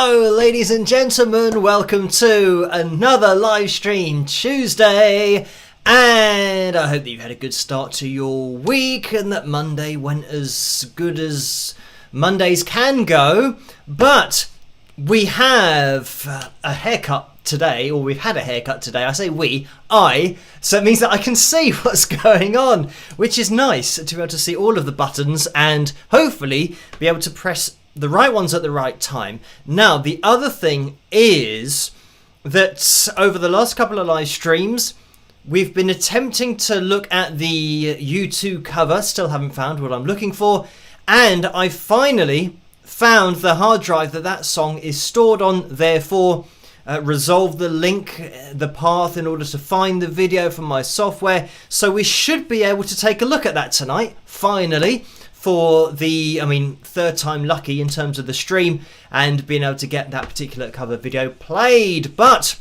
Hello ladies and gentlemen, welcome to another live stream Tuesday, and I hope that you've had a good start to your week and that Monday went as good as Mondays can go. But we have a haircut today, or we've had a haircut today. I say I, so it means that I can see what's going on, which is nice to be able to see all of the buttons and hopefully be able to press the right ones at the right time. Now, the other thing is that over the last couple of live streams, we've been attempting to look at the U2 cover. Still haven't found what I'm looking for. And I finally found the hard drive that song is stored on. Therefore, resolved the link, the path in order to find the video from my software. So we should be able to take a look at that tonight, finally. For the, third time lucky in terms of the stream and being able to get that particular cover video played. But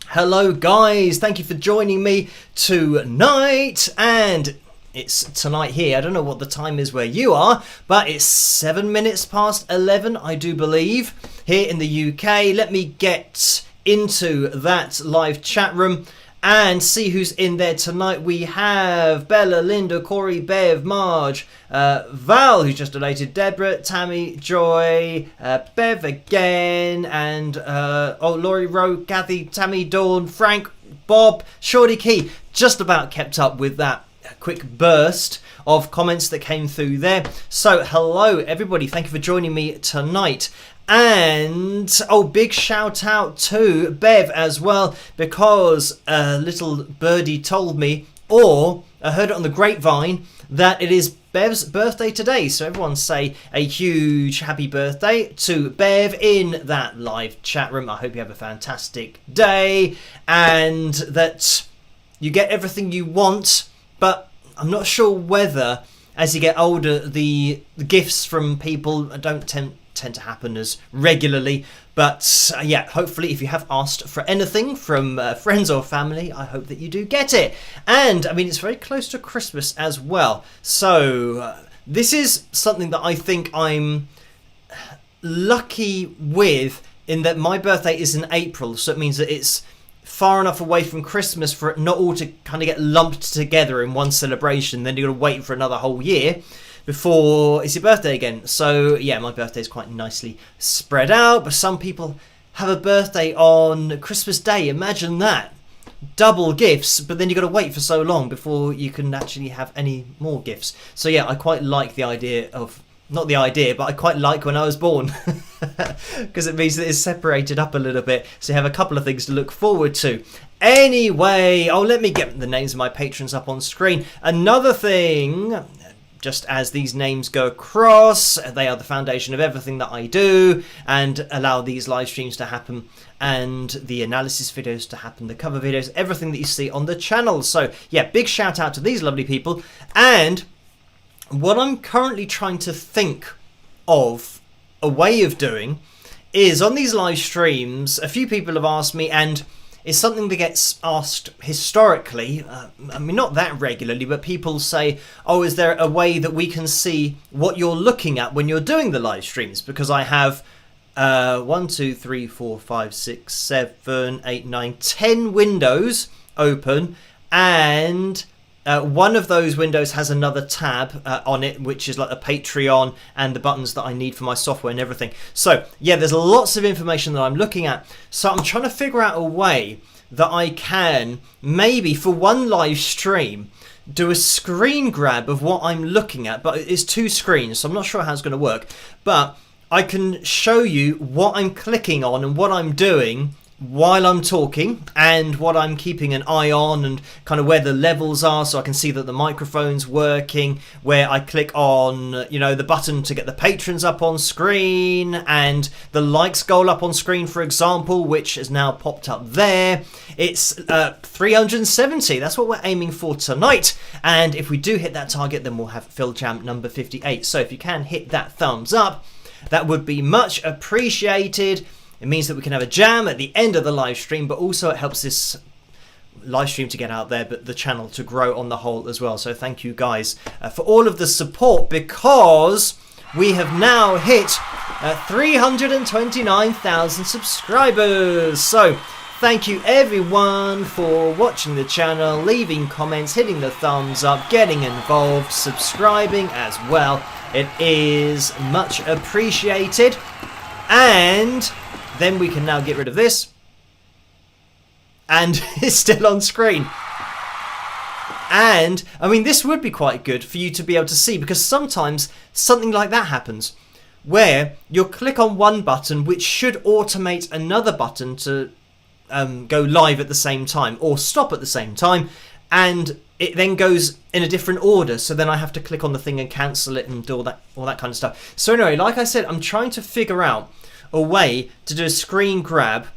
hello guys, thank you for joining me tonight. And it's tonight here. I don't know what the time is where you are, but it's 7 minutes past 11, I do believe, here in the UK. Let me get into that live chat room and see who's in there tonight. We have Bella, Linda, Corey, Bev, Marge, Val, who's just donated, Deborah, Tammy, Joy, Bev again, and Laurie, Rowe, Kathy, Tammy, Dawn, Frank, Bob, Shorty Key. Just about kept up with that quick burst of comments that came through there. So hello everybody, thank you for joining me tonight. And big shout out to Bev as well, because a little birdie told me, or I heard it on the grapevine, that it is Bev's birthday today. So everyone say a huge happy birthday to Bev in that live chat room. I hope you have a fantastic day and that you get everything you want. But I'm not sure whether, as you get older, the gifts from people don't tend to happen as regularly. But yeah, hopefully if you have asked for anything from friends or family, I hope that you do get it. And it's very close to Christmas as well. So this is something that I think I'm lucky with, in that my birthday is in April. So it means that it's far enough away from Christmas for it not all to kind of get lumped together in one celebration. Then you've got to wait for another whole year before it's your birthday again. So yeah, my birthday is quite nicely spread out, but some people have a birthday on Christmas Day. Imagine that. Double gifts, but then you've got to wait for so long before you can actually have any more gifts. So yeah, I quite like the idea of, not the idea, but I quite like when I was born, because it means that it's separated up a little bit, so you have a couple of things to look forward to. Anyway, let me get the names of my patrons up on screen. Another thing, just as these names go across, they are the foundation of everything that I do and allow these live streams to happen and the analysis videos to happen, the cover videos, everything that you see on the channel. So yeah, big shout out to these lovely people. And what I'm currently trying to think of a way of doing is, on these live streams, a few people have asked me, and it's something that gets asked historically, not that regularly, but people say, is there a way that we can see what you're looking at when you're doing the live streams? Because I have 1, 2, 3, 4, 5, 6, 7, 8, 9, 10 windows open, and one of those windows has another tab on it, which is like a Patreon and the buttons that I need for my software and everything. So yeah, there's lots of information that I'm looking at. So I'm trying to figure out a way that I can, maybe for one live stream, do a screen grab of what I'm looking at. But it's two screens, so I'm not sure how it's going to work. But I can show you what I'm clicking on and what I'm doing while I'm talking, and what I'm keeping an eye on, and kind of where the levels are, so I can see that the microphone's working, where I click on the button to get the patrons up on screen and the likes goal up on screen, for example, which has now popped up there. It's 370. That's what we're aiming for tonight, and if we do hit that target, then we'll have Phil Jam number 58. So if you can hit that thumbs up, that would be much appreciated. It means that we can have a jam at the end of the live stream, but also it helps this live stream to get out there, but the channel to grow on the whole as well. So thank you guys for all of the support, because we have now hit 329,000 subscribers. So thank you everyone for watching the channel, leaving comments, hitting the thumbs up, getting involved, subscribing as well. It is much appreciated. And then we can now get rid of this. And it's still on screen. And, I mean, this would be quite good for you to be able to see, because sometimes something like that happens, where you'll click on one button which should automate another button to go live at the same time, or stop at the same time, and it then goes in a different order, so then I have to click on the thing and cancel it and do all that kind of stuff. So anyway, like I said, I'm trying to figure out a way to do a screen grab.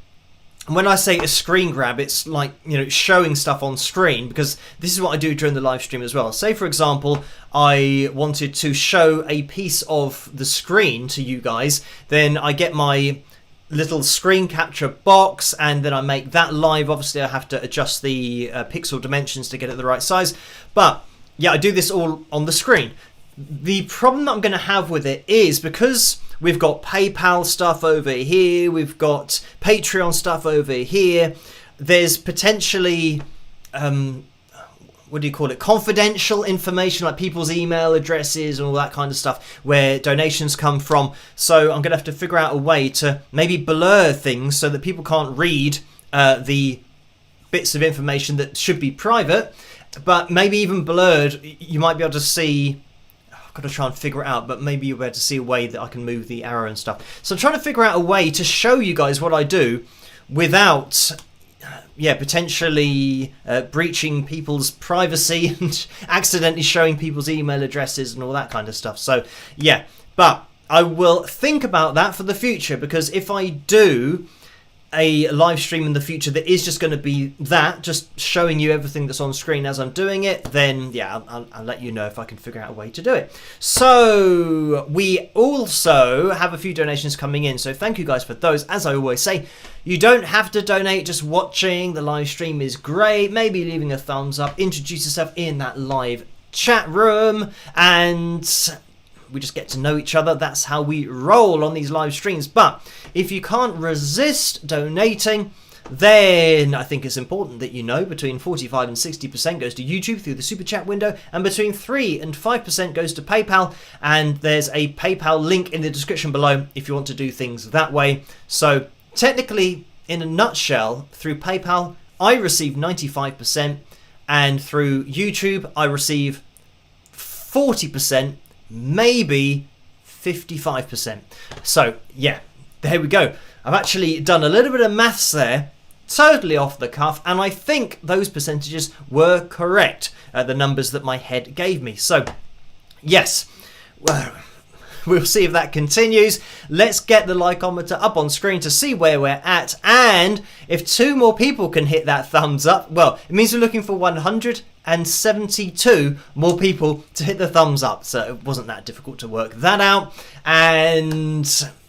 And when I say a screen grab, it's like, you know, showing stuff on screen, because this is what I do during the live stream as well. Say, for example, I wanted to show a piece of the screen to you guys, then I get my little screen capture box and then I make that live. Obviously, I have to adjust the pixel dimensions to get it the right size. But yeah, I do this all on the screen. The problem that I'm going to have with it is because we've got PayPal stuff over here, we've got Patreon stuff over here, there's potentially, what do you call it, confidential information like people's email addresses and all that kind of stuff where donations come from. So I'm going to have to figure out a way to maybe blur things so that people can't read the bits of information that should be private, but maybe even blurred, you might be able to see. Got to try and figure it out, but maybe you'll be able to see a way that I can move the arrow and stuff. So I'm trying to figure out a way to show you guys what I do without, potentially breaching people's privacy and accidentally showing people's email addresses and all that kind of stuff. So yeah, but I will think about that for the future, because if I do a live stream in the future that is just going to be that, just showing you everything that's on screen as I'm doing it, then yeah, I'll let you know if I can figure out a way to do it. So we also have a few donations coming in, so thank you guys for those. As I always say, you don't have to donate, just watching the live stream is great. Maybe leaving a thumbs up, introduce yourself in that live chat room, and we just get to know each other. That's how we roll on these live streams. But if you can't resist donating, then I think it's important that you know between 45 and 60% goes to YouTube through the super chat window, and between 3 and 5% goes to PayPal. And there's a PayPal link in the description below if you want to do things that way. So technically, in a nutshell, through PayPal, I receive 95%, and through YouTube, I receive 40%. Maybe 55%. So yeah, there we go. I've actually done a little bit of maths there, totally off the cuff, and I think those percentages were correct, the numbers that my head gave me. So yes, well, we'll see if that continues. Let's get the likeometer up on screen to see where we're at, and if 2 more people can hit that thumbs up, well, it means we're looking for 172 more people to hit the thumbs up. So it wasn't that difficult to work that out, and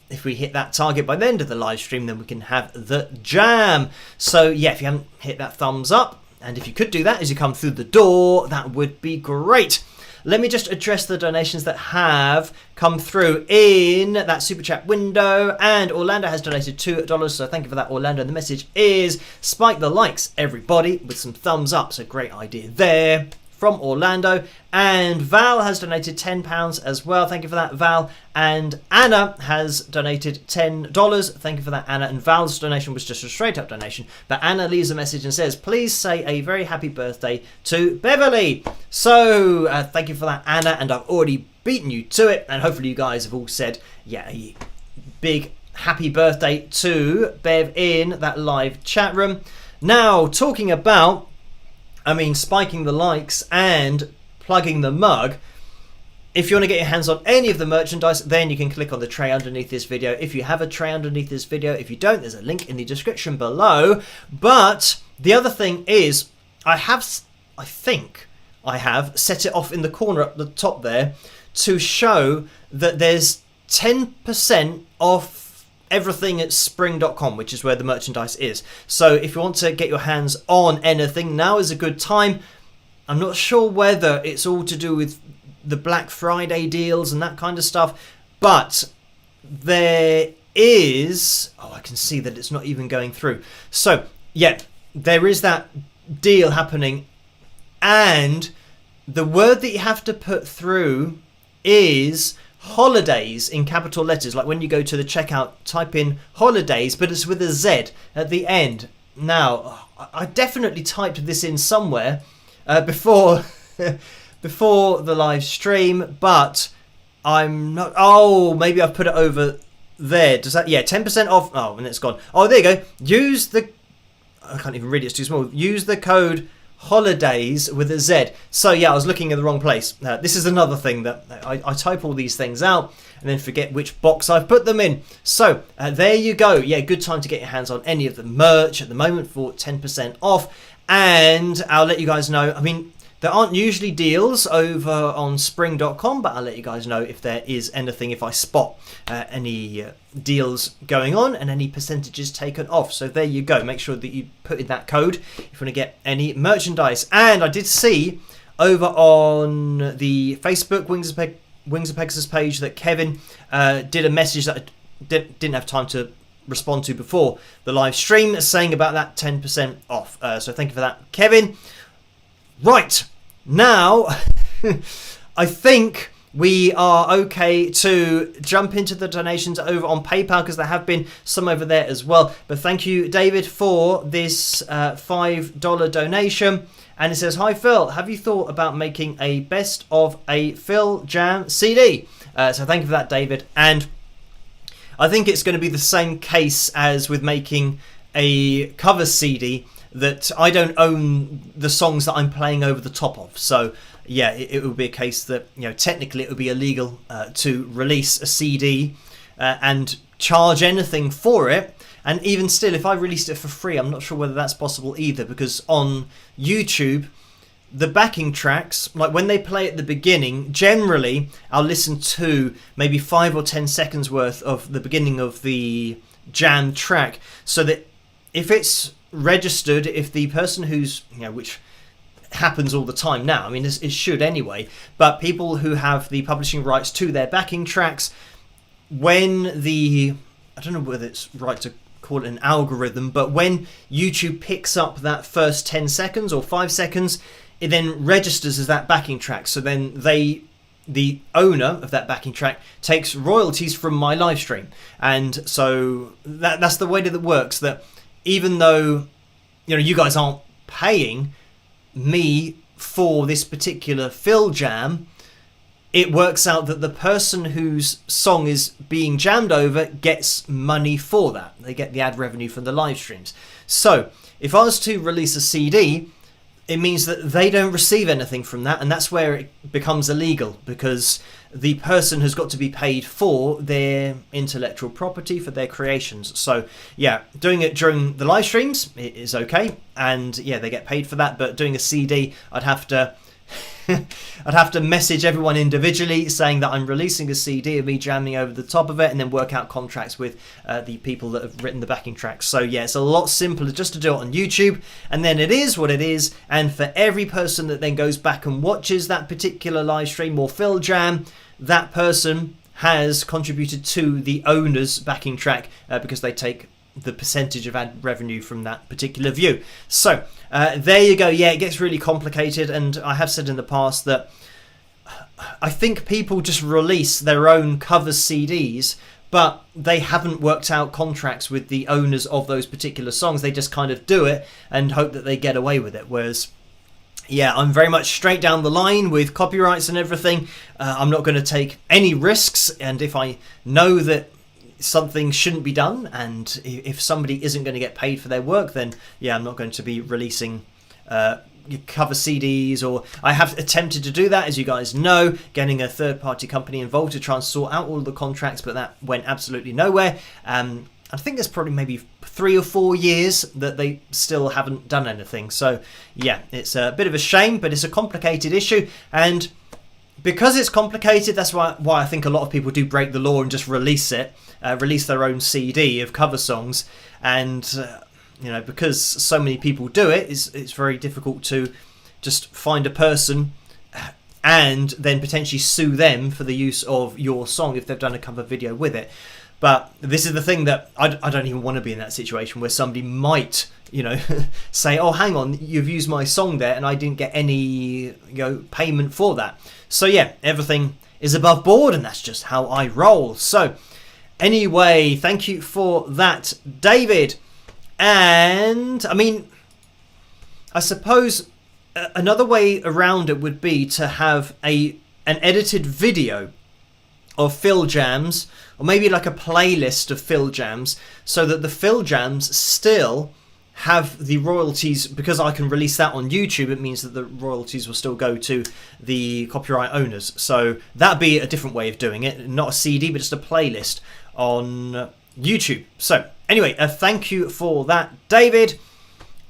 if we hit that target by the end of the live stream, then we can have the jam. So yeah, if you haven't hit that thumbs up, and if you could do that as you come through the door, that would be great. Let me just address the donations that have come through in that super chat window. And Orlando has donated $2, so thank you for that, Orlando. And the message is, spike the likes, everybody, with some thumbs up. So great idea there from Orlando. And Val has donated £10 as well. Thank you for that, Val. And Anna has donated $10. Thank you for that, Anna. And Val's donation was just a straight up donation. But Anna leaves a message and says, please say a very happy birthday to Beverly. So thank you for that, Anna. And I've already beaten you to it. And hopefully you guys have all said, yeah, a big happy birthday to Bev in that live chat room. Now, talking about, spiking the likes and plugging the mug. If you want to get your hands on any of the merchandise, then you can click on the tray underneath this video. If you have a tray underneath this video, if you don't, there's a link in the description below. But the other thing is, I think I have set it off in the corner up the top there to show that there's 10% off everything at spring.com, which is where the merchandise is. So if you want to get your hands on anything, now is a good time. I'm not sure whether it's all to do with the Black Friday deals and that kind of stuff, but there is... Oh, I can see that it's not even going through. So, yeah, there is that deal happening. And the word that you have to put through is holidays in capital letters. Like when you go to the checkout, type in holidays, but it's with a Z at the end. Now, I definitely typed this in somewhere before before the live stream, but I'm not... Oh, maybe I've put it over there. Does that... Yeah, 10% off. Oh, and it's gone. Oh, there you go. Use the... I can't even read it. It's too small. Use the code holidays with a Z. So yeah, I was looking in the wrong place. This is another thing that I type all these things out and then forget which box I've put them in. So there you go. Yeah, good time to get your hands on any of the merch at the moment for 10% off. And I'll let you guys know. I mean, there aren't usually deals over on spring.com, but I'll let you guys know if there is anything, if I spot any deals going on and any percentages taken off. So there you go. Make sure that you put in that code if you want to get any merchandise. And I did see over on the Facebook Wings of Pegasus page that Kevin did a message that I didn't have time to respond to before the live stream, saying about that 10% off. So thank you for that, Kevin. Right, now I think we are okay to jump into the donations over on PayPal, because there have been some over there as well. But thank you, David, for this $5 donation. And it says, "Hi Phil, have you thought about making a best of a Phil Jam CD?" So thank you for that, David. And I think it's going to be the same case as with making a cover CD, that I don't own the songs that I'm playing over the top of. So yeah, it would be a case that, you know, technically it would be illegal to release a CD and charge anything for it. And even still, if I released it for free, I'm not sure whether that's possible either, because on YouTube, the backing tracks, like when they play at the beginning, generally I'll listen to maybe 5 or 10 seconds worth of the beginning of the jam track, so that if it's registered, if the person who's, you know, which happens all the time now, I mean it should anyway, but people who have the publishing rights to their backing tracks, when the, I don't know whether it's right to call it an algorithm, but when YouTube picks up that first 10 seconds or 5 seconds, it then registers as that backing track. So then the owner of that backing track takes royalties from my live stream. And so that's the way that it works, that even though, you know, you guys aren't paying me for this particular Phil Jam, it works out that the person whose song is being jammed over gets money for that. They get the ad revenue from the live streams. So if I was to release a CD, it means that they don't receive anything from that, and that's where it becomes illegal, because the person has got to be paid for their intellectual property, for their creations. So yeah, doing it during the live streams is okay, and yeah, they get paid for that. But doing a CD, I'd have to I'd have to message everyone individually saying that I'm releasing a CD of me jamming over the top of it, and then work out contracts with the people that have written the backing tracks. So yeah, it's a lot simpler just to do it on YouTube, and then it is what it is. And for every person that then goes back and watches that particular live stream or Phil Jam, that person has contributed to the owner's backing track, because they take the percentage of ad revenue from that particular view. So there you go. Yeah, it gets really complicated, and I have said in the past that I think people just release their own cover CDs, but they haven't worked out contracts with the owners of those particular songs. They just kind of do it and hope that they get away with it. Whereas, yeah, I'm very much straight down the line with copyrights and everything. I'm not going to take any risks, and if I know that something shouldn't be done, and if somebody isn't going to get paid for their work, then yeah, I'm not going to be releasing cover CDs. Or I have attempted to do that, as you guys know, getting a third-party company involved to try and sort out all of the contracts, but that went absolutely nowhere. I think there's probably maybe 3 or 4 years that they still haven't done anything. So yeah, it's a bit of a shame, but it's a complicated issue, and because it's complicated, that's why I think a lot of people do break the law and just release it, release their own CD of cover songs. And you know, because so many people do it, it's very difficult to just find a person and then potentially sue them for the use of your song if they've done a cover video with it. But this is the thing that I don't even want to be in that situation where somebody might, say, oh, hang on, you've used my song there and I didn't get any payment for that. So yeah, everything is above board, and that's just how I roll. So anyway, thank you for that, David. And I mean, I suppose another way around it would be to have an edited video of Phil Jams, or maybe like a playlist of Phil Jams, so that the Phil Jams still have the royalties. Because I can release that on YouTube, it means that the royalties will still go to the copyright owners. So that'd be a different way of doing it, not a CD but just a playlist on YouTube. So anyway, thank you for that, David.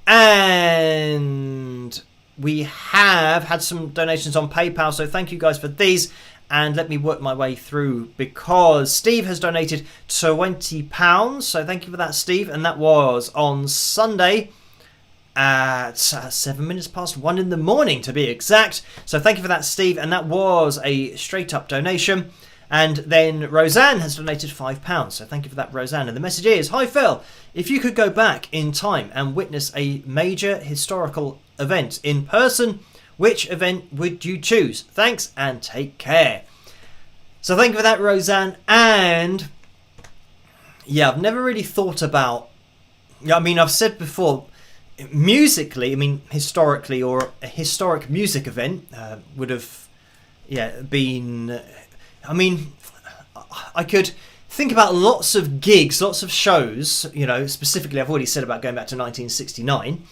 And we have had some donations on PayPal, so thank you guys for these. And let me work my way through, because Steve has donated £20. So thank you for that, Steve. And that was on Sunday at 7 minutes past 1 in the morning, to be exact. So thank you for that, Steve. And that was a straight up donation. And then Roseanne has donated £5. So thank you for that, Roseanne. And the message is, hi, Phil. If you could go back in time and witness a major historical event in person, which event would you choose? Thanks and take care. So thank you for that, Roseanne. And yeah, I've never really thought about, I mean, I've said before, musically, I mean, historically, or a historic music event would have been, I mean, I could think about lots of gigs, lots of shows, specifically I've already said about going back to 1969.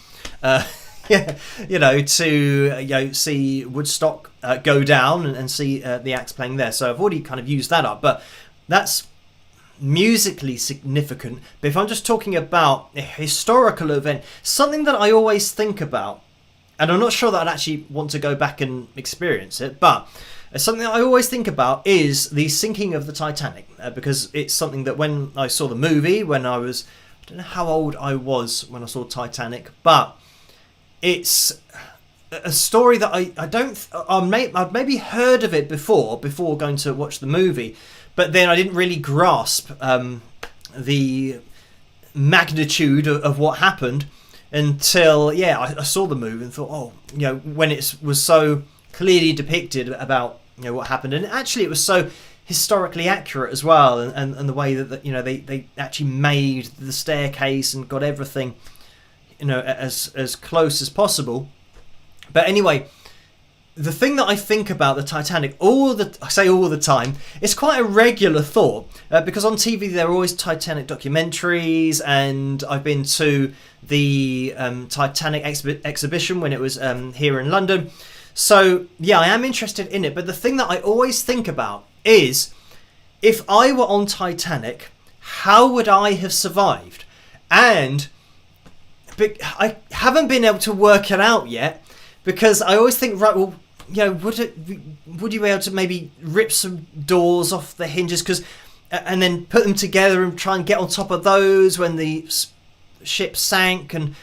To see Woodstock go down and see the acts playing there. So I've already kind of used that up, but that's musically significant. But if I'm just talking about a historical event, something that I always think about, and I'm not sure that I'd actually want to go back and experience it, but something that I always think about is the sinking of the Titanic, because it's something that when I saw the movie, when I don't know how old I was when I saw Titanic, but it's a story that I'd maybe heard of it before going to watch the movie, but then I didn't really grasp the magnitude of what happened until I saw the movie and thought, when it was so clearly depicted about what happened, and actually it was so historically accurate as well, and the way that they actually made the staircase and got everything as close as possible. But anyway, the thing that I think about the Titanic all the time, it's quite a regular thought, because on TV there are always Titanic documentaries, and I've been to the Titanic exhibition when it was here in London. So yeah, I am interested in it, but the thing that I always think about is, if I were on Titanic, how would I have survived? And I haven't been able to work it out yet, because I always think, right, well, would you be able to maybe rip some doors off the hinges, and then put them together and try and get on top of those when the ship sank? And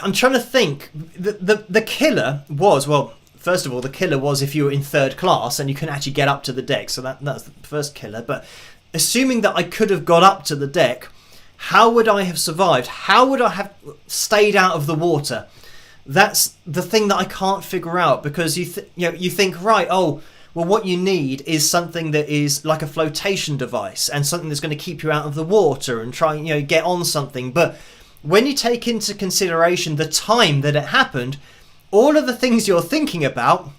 I'm trying to think. The killer was, well, first of all, the killer was if you were in third class and you couldn't actually get up to the deck, so that's the first killer. But assuming that I could have got up to the deck, how would I have survived? How would I have stayed out of the water? That's the thing that I can't figure out, because you think, right, oh, well, what you need is something that is like a flotation device and something that's going to keep you out of the water and try get on something. But when you take into consideration the time that it happened, all of the things you're thinking about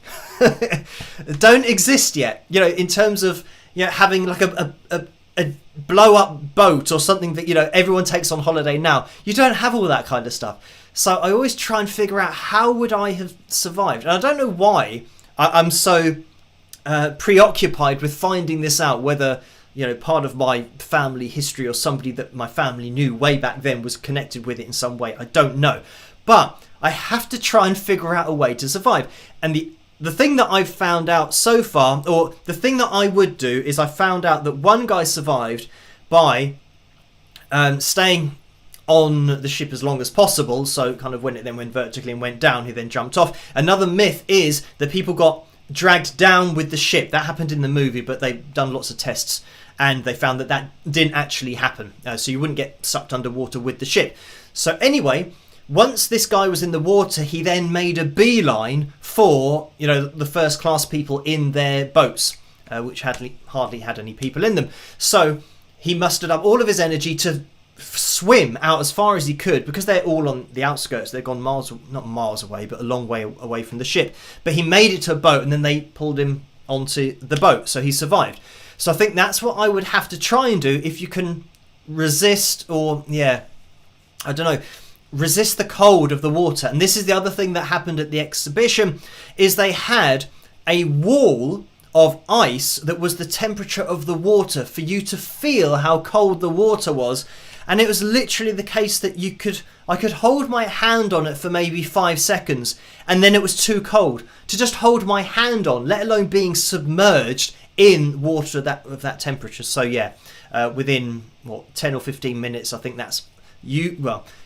don't exist yet. In terms of having like a blow up boat or something that everyone takes on holiday now. You don't have all that kind of stuff. So I always try and figure out, how would I have survived? And I don't know why I'm so preoccupied with finding this out, whether part of my family history or somebody that my family knew way back then was connected with it in some way. I don't know, but I have to try and figure out a way to survive. And the thing that I've found out so far, or the thing that I would do, is I found out that one guy survived by staying on the ship as long as possible. So kind of when it then went vertically and went down, he then jumped off. Another myth is that people got dragged down with the ship. That happened in the movie, but they've done lots of tests and they found that that didn't actually happen. So you wouldn't get sucked underwater with the ship. So anyway, once this guy was in the water, he then made a beeline for, you know, the first class people in their boats, which hardly had any people in them. So he mustered up all of his energy to swim out as far as he could, because they're all on the outskirts. They've gone not miles away, but a long way away from the ship. But he made it to a boat, and then they pulled him onto the boat, so he survived. So I think that's what I would have to try and do if you can resist, or resist the cold of the water. And this is the other thing that happened at the exhibition, is they had a wall of ice that was the temperature of the water for you to feel how cold the water was. And it was literally the case that I could hold my hand on it for maybe 5 seconds, and then it was too cold to just hold my hand on, let alone being submerged in water of that temperature. So yeah, within 10 or 15 minutes, I think that's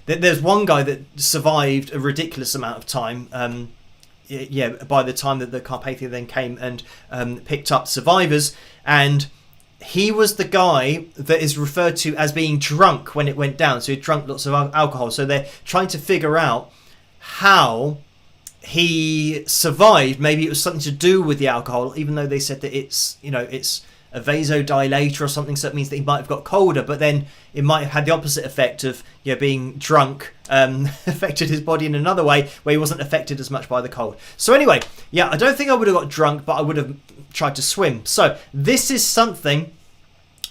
there's one guy that survived a ridiculous amount of time. By the time that the Carpathia then came and picked up survivors, and he was the guy that is referred to as being drunk when it went down. So he drunk lots of alcohol. So they're trying to figure out how he survived. Maybe it was something to do with the alcohol, even though they said that it's a vasodilator or something, so that means that he might have got colder, but then it might have had the opposite effect of being drunk affected his body in another way, where he wasn't affected as much by the cold. So anyway, I don't think I would have got drunk, but I would have tried to swim. So this is something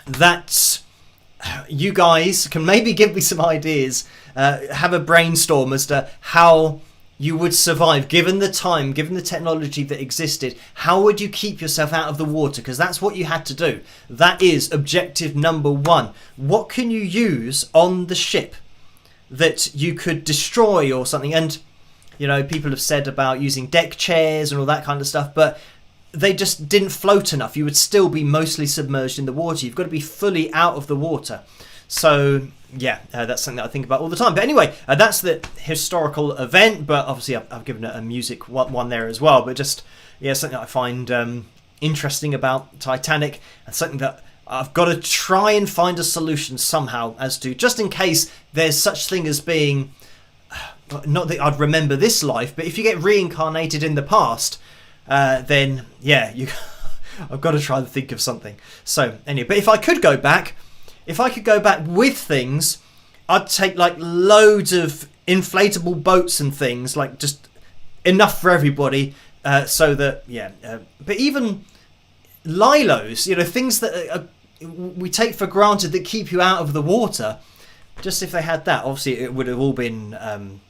that you guys can maybe give me some ideas, have a brainstorm as to how you would survive, given the time, given the technology that existed. How would you keep yourself out of the water? Because that's what you had to do. That is objective number 1. What can you use on the ship that you could destroy or something? And, people have said about using deck chairs and all that kind of stuff, but they just didn't float enough. You would still be mostly submerged in the water. You've got to be fully out of the water. So that's something that I think about all the time. But anyway, that's the historical event, but obviously I've given it a music one there as well. But just something that I find interesting about Titanic, and something that I've got to try and find a solution somehow as to, just in case there's such thing as being, not that I'd remember this life, but if you get reincarnated in the past, then I've got to try and think of something. So anyway, but if I could go back with things, I'd take like loads of inflatable boats and things, like just enough for everybody, so that but even lilos, things that we take for granted that keep you out of the water. Just if they had that, obviously it would have all been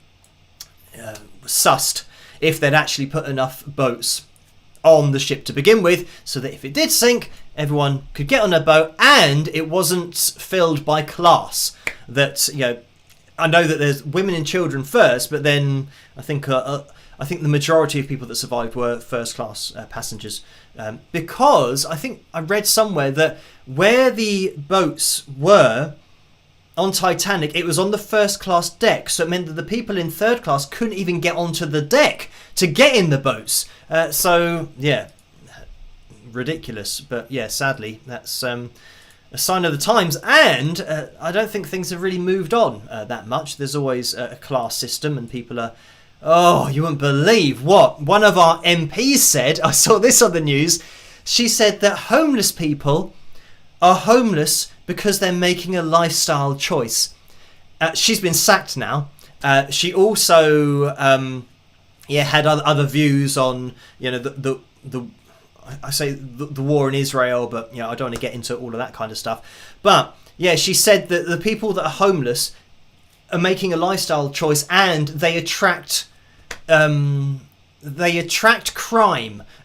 sussed if they'd actually put enough boats on the ship to begin with, so that if it did sink, everyone could get on a boat and it wasn't filled by class. That I know that there's women and children first, but then I think the majority of people that survived were first class passengers, because I think I read somewhere that where the boats were on Titanic, it was on the first class deck, so it meant that the people in third class couldn't even get onto the deck to get in the boats. Ridiculous. But sadly, that's a sign of the times, and I don't think things have really moved on that much. There's always a class system, and people are, you wouldn't believe what one of our MPs said. I saw this on the news. She said that homeless people are homeless because they're making a lifestyle choice. She's been sacked now. She also had other views on the war in Israel, but I don't want to get into all of that kind of stuff. But she said that the people that are homeless are making a lifestyle choice, and they attract crime,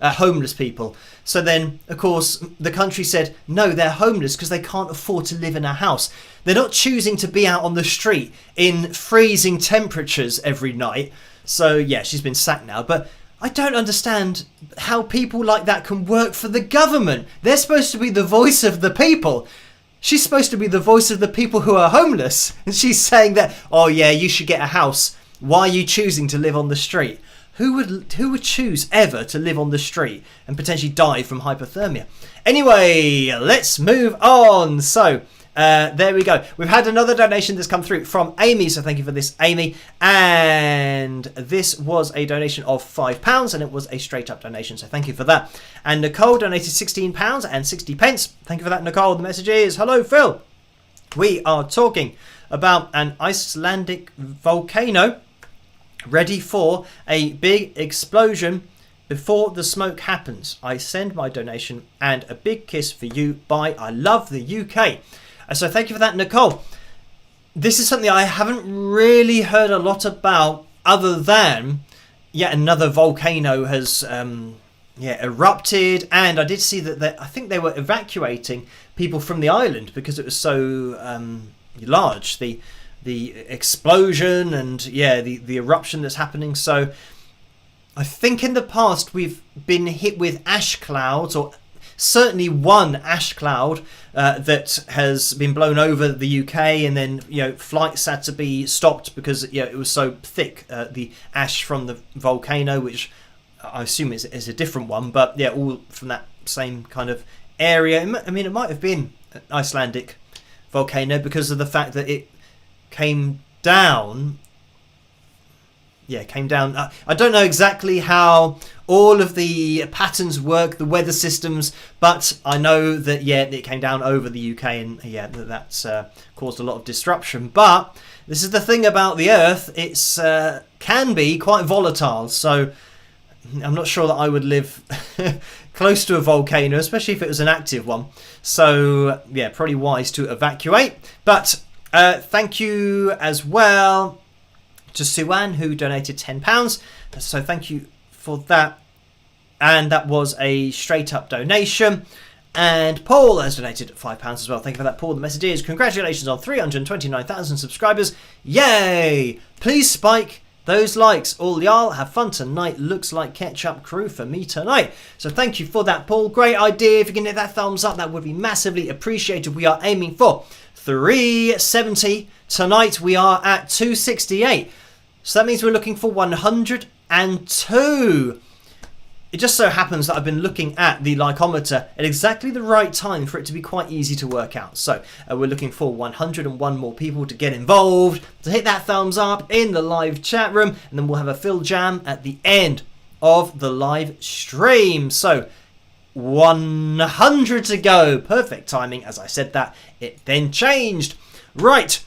homeless people. So then, of course, the country said, no, they're homeless because they can't afford to live in a house. They're not choosing to be out on the street in freezing temperatures every night. So, she's been sacked now. But I don't understand how people like that can work for the government. They're supposed to be the voice of the people. She's supposed to be the voice of the people who are homeless. And she's saying that, you should get a house. why are you choosing to live on the street? Who would choose ever to live on the street and potentially die from hypothermia? Anyway, let's move on. So there we go. We've had another donation that's come through from Amy, so thank you for this, Amy. And this was a donation of £5, and it was a straight up donation, so thank you for that. And Nicole donated £16 and 60 pence. Thank you for that, Nicole. The message is, hello, Phil. We are talking about an Icelandic volcano ready for a big explosion before the smoke happens. I send my donation and a big kiss for you. Bye. I love the UK. So thank you for that, Nicole. This is something I haven't really heard a lot about, other than yet another volcano has erupted, and I did see that I think they were evacuating people from the island because it was so large. The explosion and the eruption that's happening. So I think in the past we've been hit with ash clouds, or certainly one ash cloud that has been blown over the UK, and then flights had to be stopped because it was so thick, the ash from the volcano, which I assume is a different one, but all from that same kind of area. I mean, it might have been an Icelandic volcano because of the fact that it came down. I don't know exactly how all of the patterns work, the weather systems, but I know that it came down over the UK, and that's caused a lot of disruption. But this is the thing about the Earth; it's can be quite volatile. So I'm not sure that I would live close to a volcano, especially if it was an active one. So probably wise to evacuate. But thank you as well to Sue-Ann, who donated £10. So thank you for that. And that was a straight up donation. And Paul has donated £5 as well. Thank you for that, Paul. The message is, congratulations on 329,000 subscribers. Yay! Please spike those likes. All y'all have fun tonight. Looks like ketchup crew for me tonight. So thank you for that, Paul. Great idea. If you can hit that thumbs up, that would be massively appreciated. We are aiming for 370. Tonight we are at 268. So that means we're looking for 102. It just so happens that I've been looking at the likeometer at exactly the right time for it to be quite easy to work out. So we're looking for 101 more people to get involved, to hit that thumbs up in the live chat room, and then we'll have a Phil Jam at the end of the live stream. So 100 to go. Perfect timing. As I said that, it then changed. Right,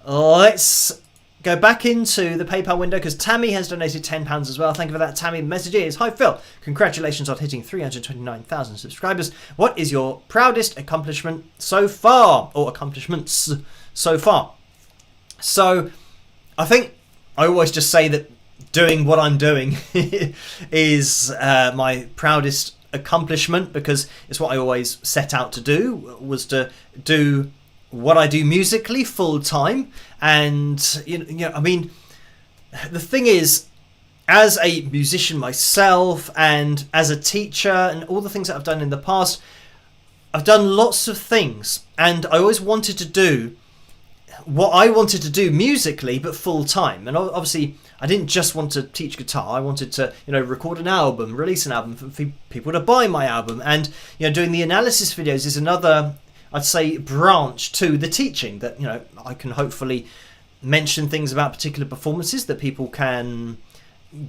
let's go back into the PayPal window because Tammy has donated £10 as well. Thank you for that, Tammy. The message is, hi Phil, congratulations on hitting 329,000 subscribers. What is your proudest accomplishment so far, or accomplishments so far? So I think I always just say that doing what I'm doing is my proudest accomplishment, because it's what I always set out to do, was to do what I do musically full time. And I mean, the thing is, as a musician myself and as a teacher and all the things that I've done in the past, I've done lots of things, and I always wanted to do what I wanted to do musically, but full time. And obviously I didn't just want to teach guitar. I wanted to, record an album, release an album for people to buy my album. And, doing the analysis videos is another, I'd say, branch to the teaching that, I can hopefully mention things about particular performances that people can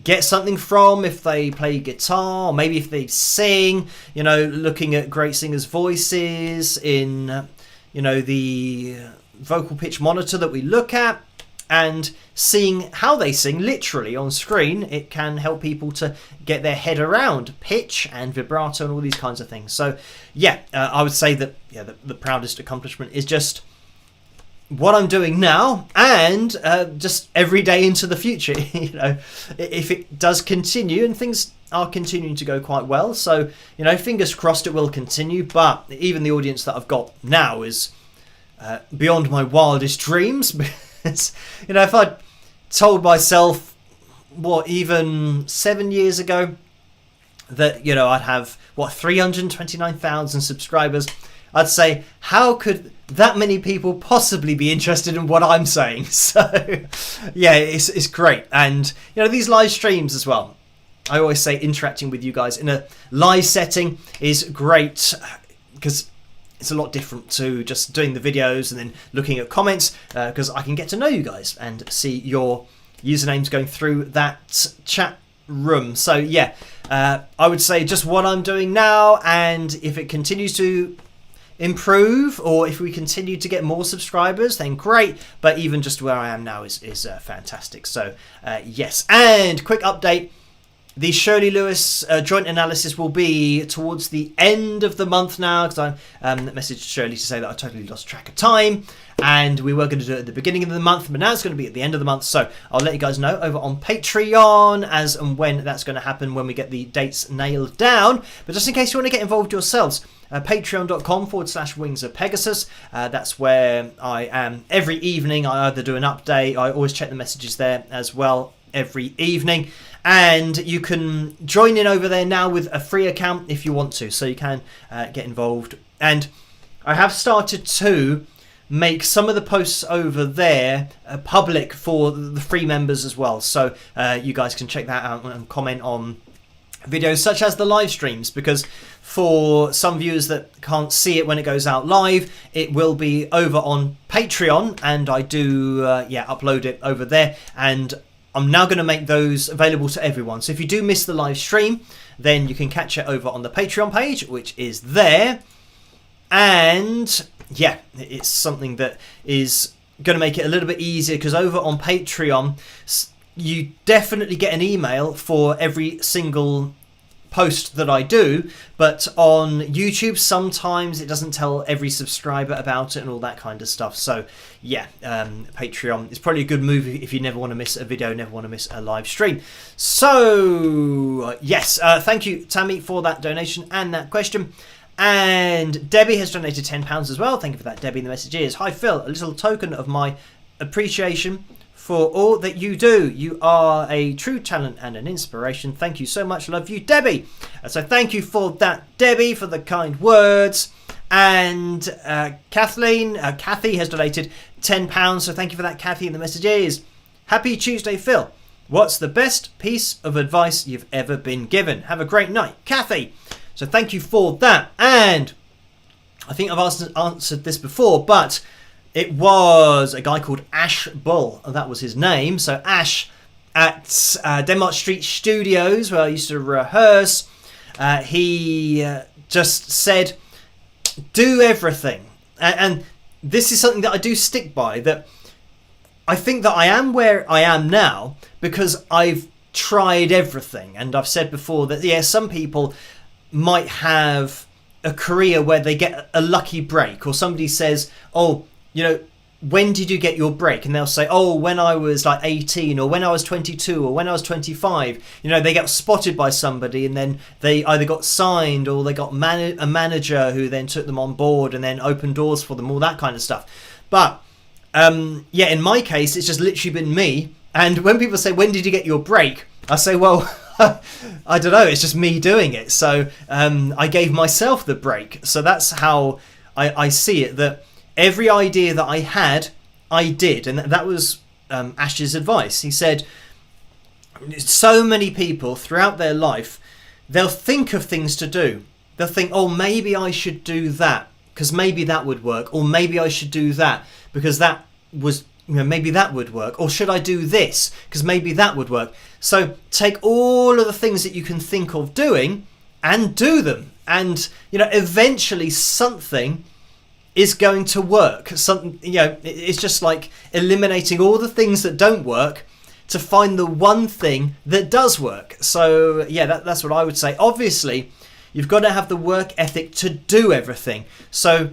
get something from if they play guitar, or maybe if they sing, looking at great singers' voices in, the vocal pitch monitor that we look at, and seeing how they sing literally on screen. It can help people to get their head around pitch and vibrato and all these kinds of things. So I would say that the proudest accomplishment is just what I'm doing now, and just every day into the future. If it does continue, and things are continuing to go quite well, so fingers crossed it will continue. But even the audience that I've got now is beyond my wildest dreams. Because if I'd told myself even 7 years ago that I'd have 329,000 subscribers, I'd say, how could that many people possibly be interested in what I'm saying? So yeah, it's great. And these live streams as well, I always say interacting with you guys in a live setting is great, because it's a lot different to just doing the videos and then looking at comments, because I can get to know you guys and see your usernames going through that chat room. So yeah, I would say just what I'm doing now, and if it continues to improve, or if we continue to get more subscribers, then great, but even just where I am now is fantastic. So yes. And quick update, the Shirley Lewis joint analysis will be towards the end of the month now, because I messaged Shirley to say that I totally lost track of time, and we were going to do it at the beginning of the month, but now it's going to be at the end of the month. So I'll let you guys know over on Patreon as and when that's going to happen, when we get the dates nailed down. But just in case you want to get involved yourselves, patreon.com/Wings of Pegasus. That's where I am every evening. I either do an update, I always check the messages there as well every evening, and you can join in over there now with a free account if you want to, so you can get involved. And I have started to make some of the posts over there public for the free members as well, so you guys can check that out and comment on videos such as the live streams, because for some viewers that can't see it when it goes out live, it will be over on Patreon, and I do upload it over there, and I'm now going to make those available to everyone. So if you do miss the live stream, then you can catch it over on the Patreon page, which is there. And yeah, it's something that is going to make it a little bit easier, because over on Patreon, you definitely get an email for every single post that I do, but on YouTube sometimes it doesn't tell every subscriber about it and all that kind of stuff. So yeah, Patreon is probably a good move if you never want to miss a video, never want to miss a live stream. So yes, thank you Tammy for that donation and that question. And Debbie has donated £10 as well. Thank you for that, Debbie. The message is, hi Phil, a little token of my appreciation for all that you do. You are a true talent and an inspiration. Thank you so much. Love you, Debbie. So thank you for that, Debbie, for the kind words. And Kathy has donated £10. So thank you for that, Kathy. And the message is, happy Tuesday, Phil. What's the best piece of advice you've ever been given? Have a great night, Kathy. So thank you for that. And I think I've answered this before, but it was a guy called Ash Bull. That was his name. So Ash at Denmark Street Studios, where I used to rehearse, he just said, do everything. And this is something that I do stick by, that I think that I am where I am now because I've tried everything. And I've said before that, yeah, some people might have a career where they get a lucky break, or somebody says, oh, when did you get your break? And they'll say, oh, when I was like 18, or when I was 22, or when I was 25. They get spotted by somebody, and then they either got signed, or they got a manager who then took them on board and then opened doors for them, all that kind of stuff. But yeah, in my case, it's just literally been me. And when people say, when did you get your break? I say, well, I don't know, it's just me doing it. So I gave myself the break. So that's how I see it, that every idea that I had, I did. And that was Ash's advice. He said, so many people throughout their life, they'll think of things to do. They'll think, oh, maybe I should do that, because maybe that would work. Or maybe I should do that, because that was, maybe that would work. Or should I do this, because maybe that would work. So take all of the things that you can think of doing and do them. And, eventually something is going to work. Something, it's just like eliminating all the things that don't work to find the one thing that does work. So yeah, that's what I would say. Obviously, you've got to have the work ethic to do everything. So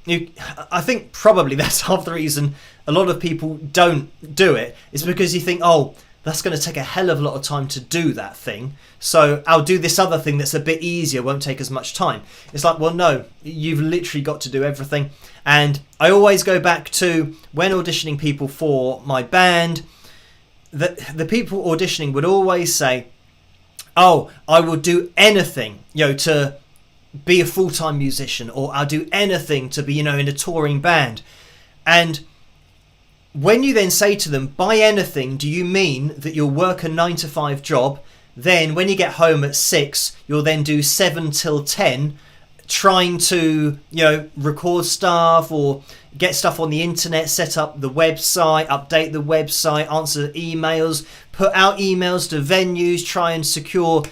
I think probably that's half the reason a lot of people don't do it, is because you think, oh, that's going to take a hell of a lot of time to do that thing, so I'll do this other thing that's a bit easier, won't take as much time. It's like, well, no, you've literally got to do everything. And I always go back to when auditioning people for my band, that the people auditioning would always say, oh, I will do anything, to be a full-time musician, or I'll do anything to be, you know, in a touring band. And when you then say to them, by anything, do you mean that you'll work a 9-to-5 job, then when you get home at 6, you'll then do 7 till 10, trying to, you know, record stuff or get stuff on the internet, set up the website, update the website, answer emails, put out emails to venues, try and secure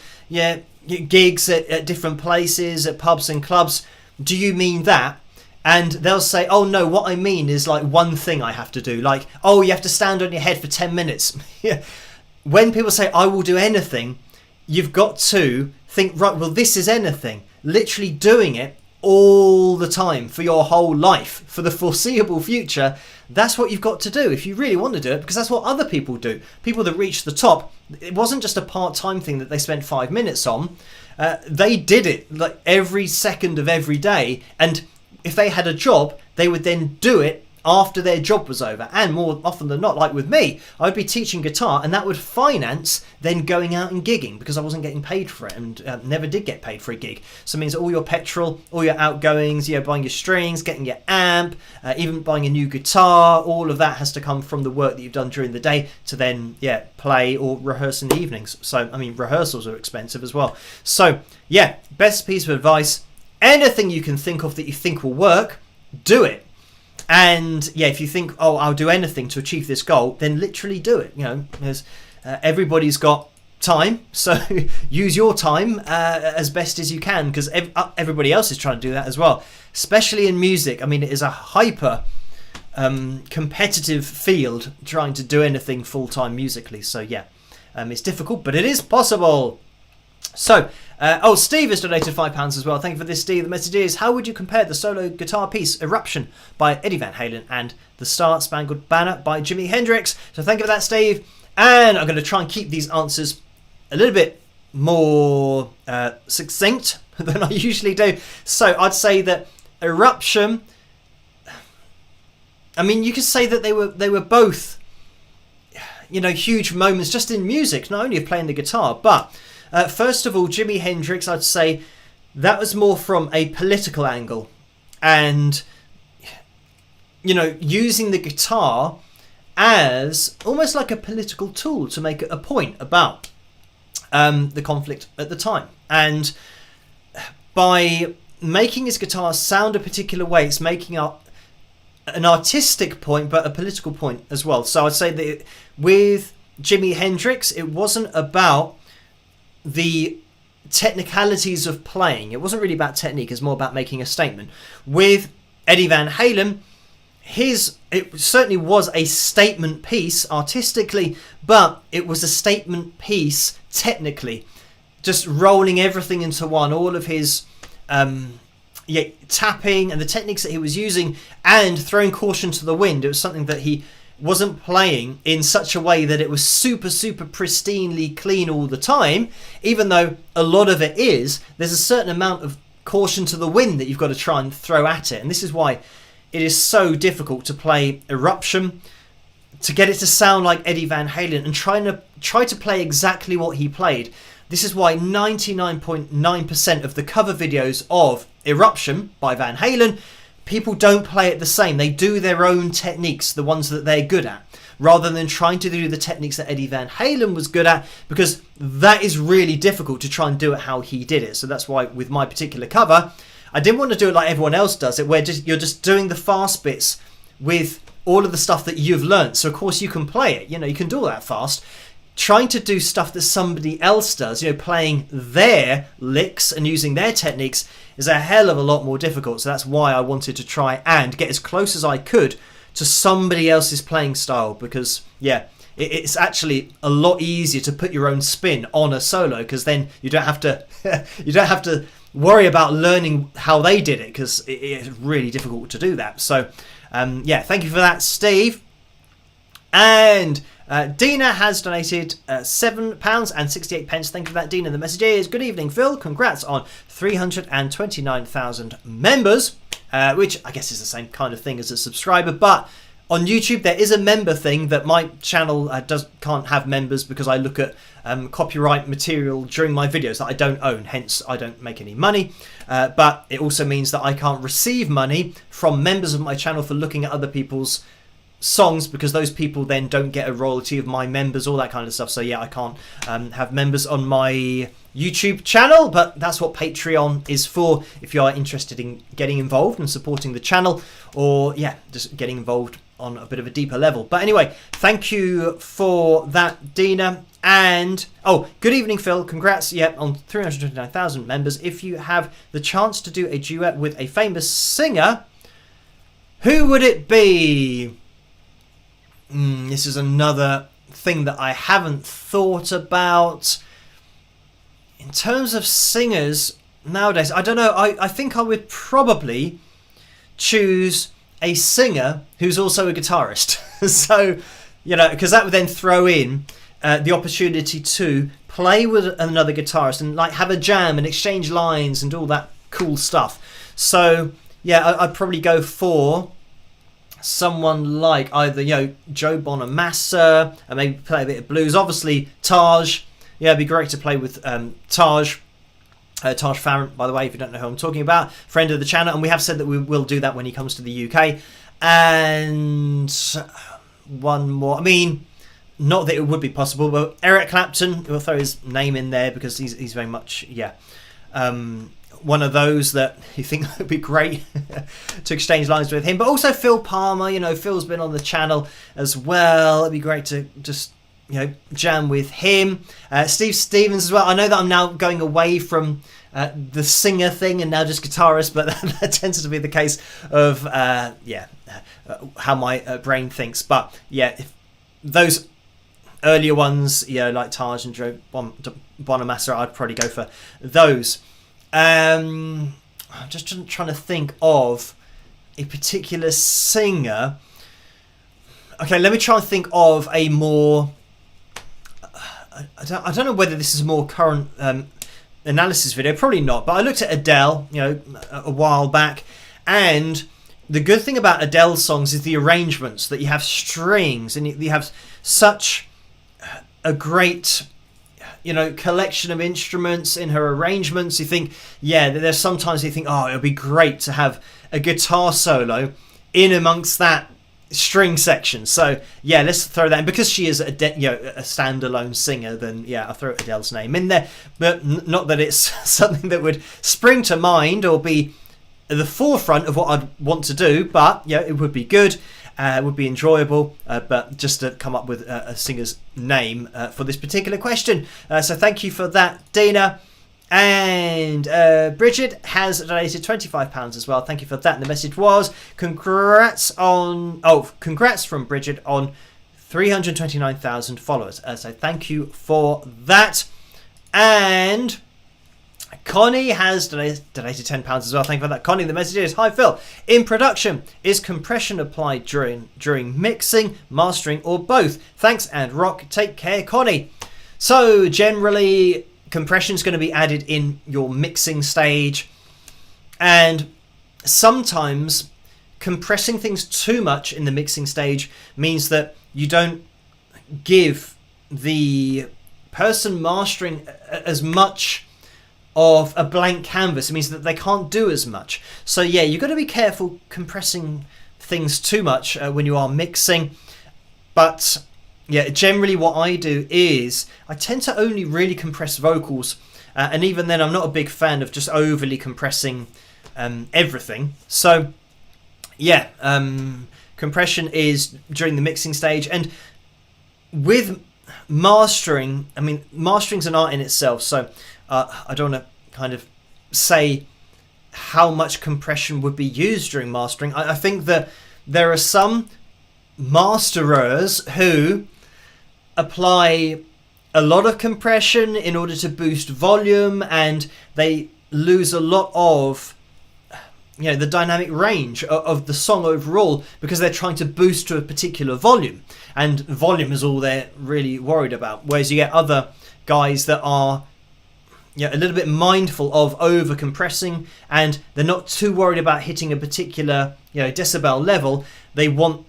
gigs at different places, at pubs and clubs. Do you mean that? And they'll say, oh no, what I mean is like one thing I have to do. Like, oh, you have to stand on your head for 10 minutes. When people say, I will do anything, you've got to think, right, well, this is anything. Literally doing it all the time for your whole life, for the foreseeable future. That's what you've got to do if you really want to do it, because that's what other people do. People that reach the top, it wasn't just a part-time thing that they spent 5 minutes on. They did it like every second of every day. And if they had a job, they would then do it after their job was over. And more often than not, like with me, I would be teaching guitar, and that would finance then going out and gigging, because I wasn't getting paid for it, and never did get paid for a gig. So it means all your petrol, all your outgoings, you know, buying your strings, getting your amp, even buying a new guitar, all of that has to come from the work that you've done during the day to then play or rehearse in the evenings. So I mean, rehearsals are expensive as well. So yeah, best piece of advice: anything you can think of that you think will work, do it. And yeah, if you think, oh, I'll do anything to achieve this goal, then literally do it. You know, there's everybody's got time, so use your time as best as you can, because everybody else is trying to do that as well, especially in music. I mean, it is a hyper competitive field, trying to do anything full-time musically. So yeah, it's difficult, but it is possible. So, Steve has donated £5 as well. Thank you for this, Steve. The message is, how would you compare the solo guitar piece Eruption by Eddie Van Halen and The Star Spangled Banner by Jimi Hendrix? So thank you for that, Steve. And I'm going to try and keep these answers a little bit more succinct than I usually do. So I'd say that Eruption, I mean, you could say that they were both, you know, huge moments just in music, not only of playing the guitar, but first of all, Jimi Hendrix, I'd say that was more from a political angle, and, you know, using the guitar as almost like a political tool to make a point about the conflict at the time. And by making his guitar sound a particular way, it's making up an artistic point, but a political point as well. So I'd say that with Jimi Hendrix, it wasn't about the technicalities of playing. It wasn't really about technique. It's more about making a statement. With Eddie Van Halen, it certainly was a statement piece artistically, but it was a statement piece technically, just rolling everything into one. All of his tapping and the techniques that he was using, and throwing caution to the wind. It was something that he wasn't playing in such a way that it was super pristinely clean all the time. Even though a lot of it is, there's a certain amount of caution to the wind that you've got to try and throw at it. And this is why it is so difficult to play Eruption, to get it to sound like Eddie Van Halen and try to play exactly what he played. This is why 99.9% of the cover videos of Eruption by Van Halen, people don't play it the same. They do their own techniques, the ones that they're good at, rather than trying to do the techniques that Eddie Van Halen was good at, because that is really difficult to try and do it how he did it. So that's why with my particular cover, I didn't want to do it like everyone else does it, where you're just doing the fast bits with all of the stuff that you've learnt. So of course you can play it, you know, you can do all that fast. Trying to do stuff that somebody else does, you know, playing their licks and using their techniques is a hell of a lot more difficult. So that's why I wanted to try and get as close as I could to somebody else's playing style, because it's actually a lot easier to put your own spin on a solo, because then you don't have to worry about learning how they did it, because it's really difficult to do that. So thank you for that, Steve. And Dina has donated £7.68. Thank you for that, Dina. The message is, good evening, Phil. Congrats on 329,000 members, which I guess is the same kind of thing as a subscriber, but On YouTube, there is a member thing that my channel can't have members because I look at copyright material during my videos that I don't own, hence I don't make any money. But it also means that I can't receive money from members of my channel for looking at other people's songs, because those people then don't get a royalty of my members, all that kind of stuff. So yeah, I can't have members on my YouTube channel, but that's what Patreon is for if you are interested in getting involved and supporting the channel, or yeah, just getting involved on a bit of a deeper level. But anyway, thank you for that, Dina. And oh, good evening, Phil. Congrats, on 329,000 members. If you have the chance to do a duet with a famous singer, who would it be? This is another thing that I haven't thought about. In terms of singers nowadays, I don't know. I think I would probably choose a singer who's also a guitarist. So, because that would then throw in the opportunity to play with another guitarist and like have a jam and exchange lines and all that cool stuff. So, yeah, I'd probably go for someone like either, Joe Bonamassa, and maybe play a bit of blues. Obviously, Taj. Yeah, it'd be great to play with Taj. Taj Farrant, by the way, if you don't know who I'm talking about, friend of the channel, and we have said that we will do that when he comes to the UK. And one more. I mean, not that it would be possible, but Eric Clapton. We'll throw his name in there because he's very much, one of those that you think would be great to exchange lines with him. But also Phil Palmer. Phil's been on the channel as well. It'd be great to just jam with him. Steve Stevens as well. I know that I'm now going away from the singer thing and now just guitarist, but that tends to be the case of how my brain thinks. But yeah, if those earlier ones, like Taj and Joe Bonamassa, I'd probably go for those. I'm just trying to think of a particular singer. Okay, let me try and think of a more... I don't know whether this is a more current analysis video. Probably not. But I looked at Adele, a while back. And the good thing about Adele's songs is the arrangements, that you have strings and you have such a great... collection of instruments in her arrangements. You think, there's sometimes you think, it would be great to have a guitar solo in amongst that string section. So let's throw that in. Because she is a standalone singer, then I'll throw Adele's name in there. But not that it's something that would spring to mind or be at the forefront of what I'd want to do, but it would be good. Would be enjoyable, but just to come up with a singer's name for this particular question. So thank you for that, Dina. And Bridget has donated £25 as well. Thank you for that. And the message was, congrats from Bridget on 329,000 followers. So thank you for that. And Connie has donated £10 as well. Thank you for that, Connie. The message is, hi Phil, in production, is compression applied during mixing, mastering, or both? Thanks and rock. Take care, Connie. So generally, compression is going to be added in your mixing stage, and sometimes compressing things too much in the mixing stage means that you don't give the person mastering as much of a blank canvas. It means that they can't do as much. So you've got to be careful compressing things too much when you are mixing. But generally what I do is I tend to only really compress vocals, and even then I'm not a big fan of just overly compressing everything. So compression is during the mixing stage. And with mastering, I mean, mastering's an art in itself, so I don't want to kind of say how much compression would be used during mastering. I think that there are some masterers who apply a lot of compression in order to boost volume, and they lose a lot of the dynamic range of the song overall because they're trying to boost to a particular volume, and volume is all they're really worried about. Whereas you get other guys that are a little bit mindful of over compressing, and they're not too worried about hitting a particular decibel level. They want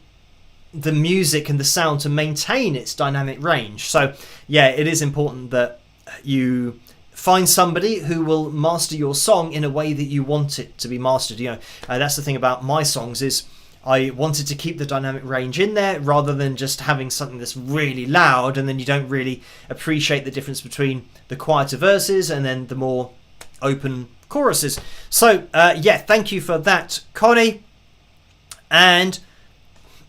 the music and the sound to maintain its dynamic range. So yeah, it is important that you find somebody who will master your song in a way that you want it to be mastered. You know, that's the thing about my songs, is I wanted to keep the dynamic range in there rather than just having something that's really loud and then you don't really appreciate the difference between the quieter verses and then the more open choruses. So yeah, thank you for that, Connie. And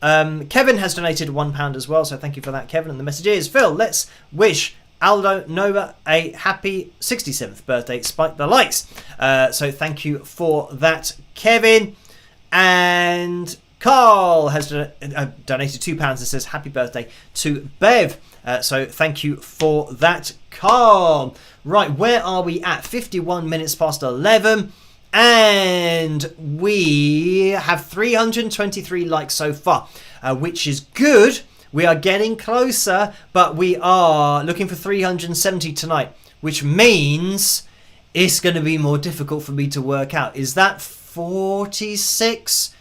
Kevin has donated £1 as well, so thank you for that, Kevin. And the message is, Phil, let's wish Aldo Nova a happy 67th birthday, spike the likes. So thank you for that, Kevin. And Carl has donated £2 and says happy birthday to Bev. So thank you for that, Carl. Right, where are we at? 51 minutes past 11. And we have 323 likes so far, which is good. We are getting closer, but we are looking for 370 tonight, which means it's going to be more difficult for me to work out. Is that 46?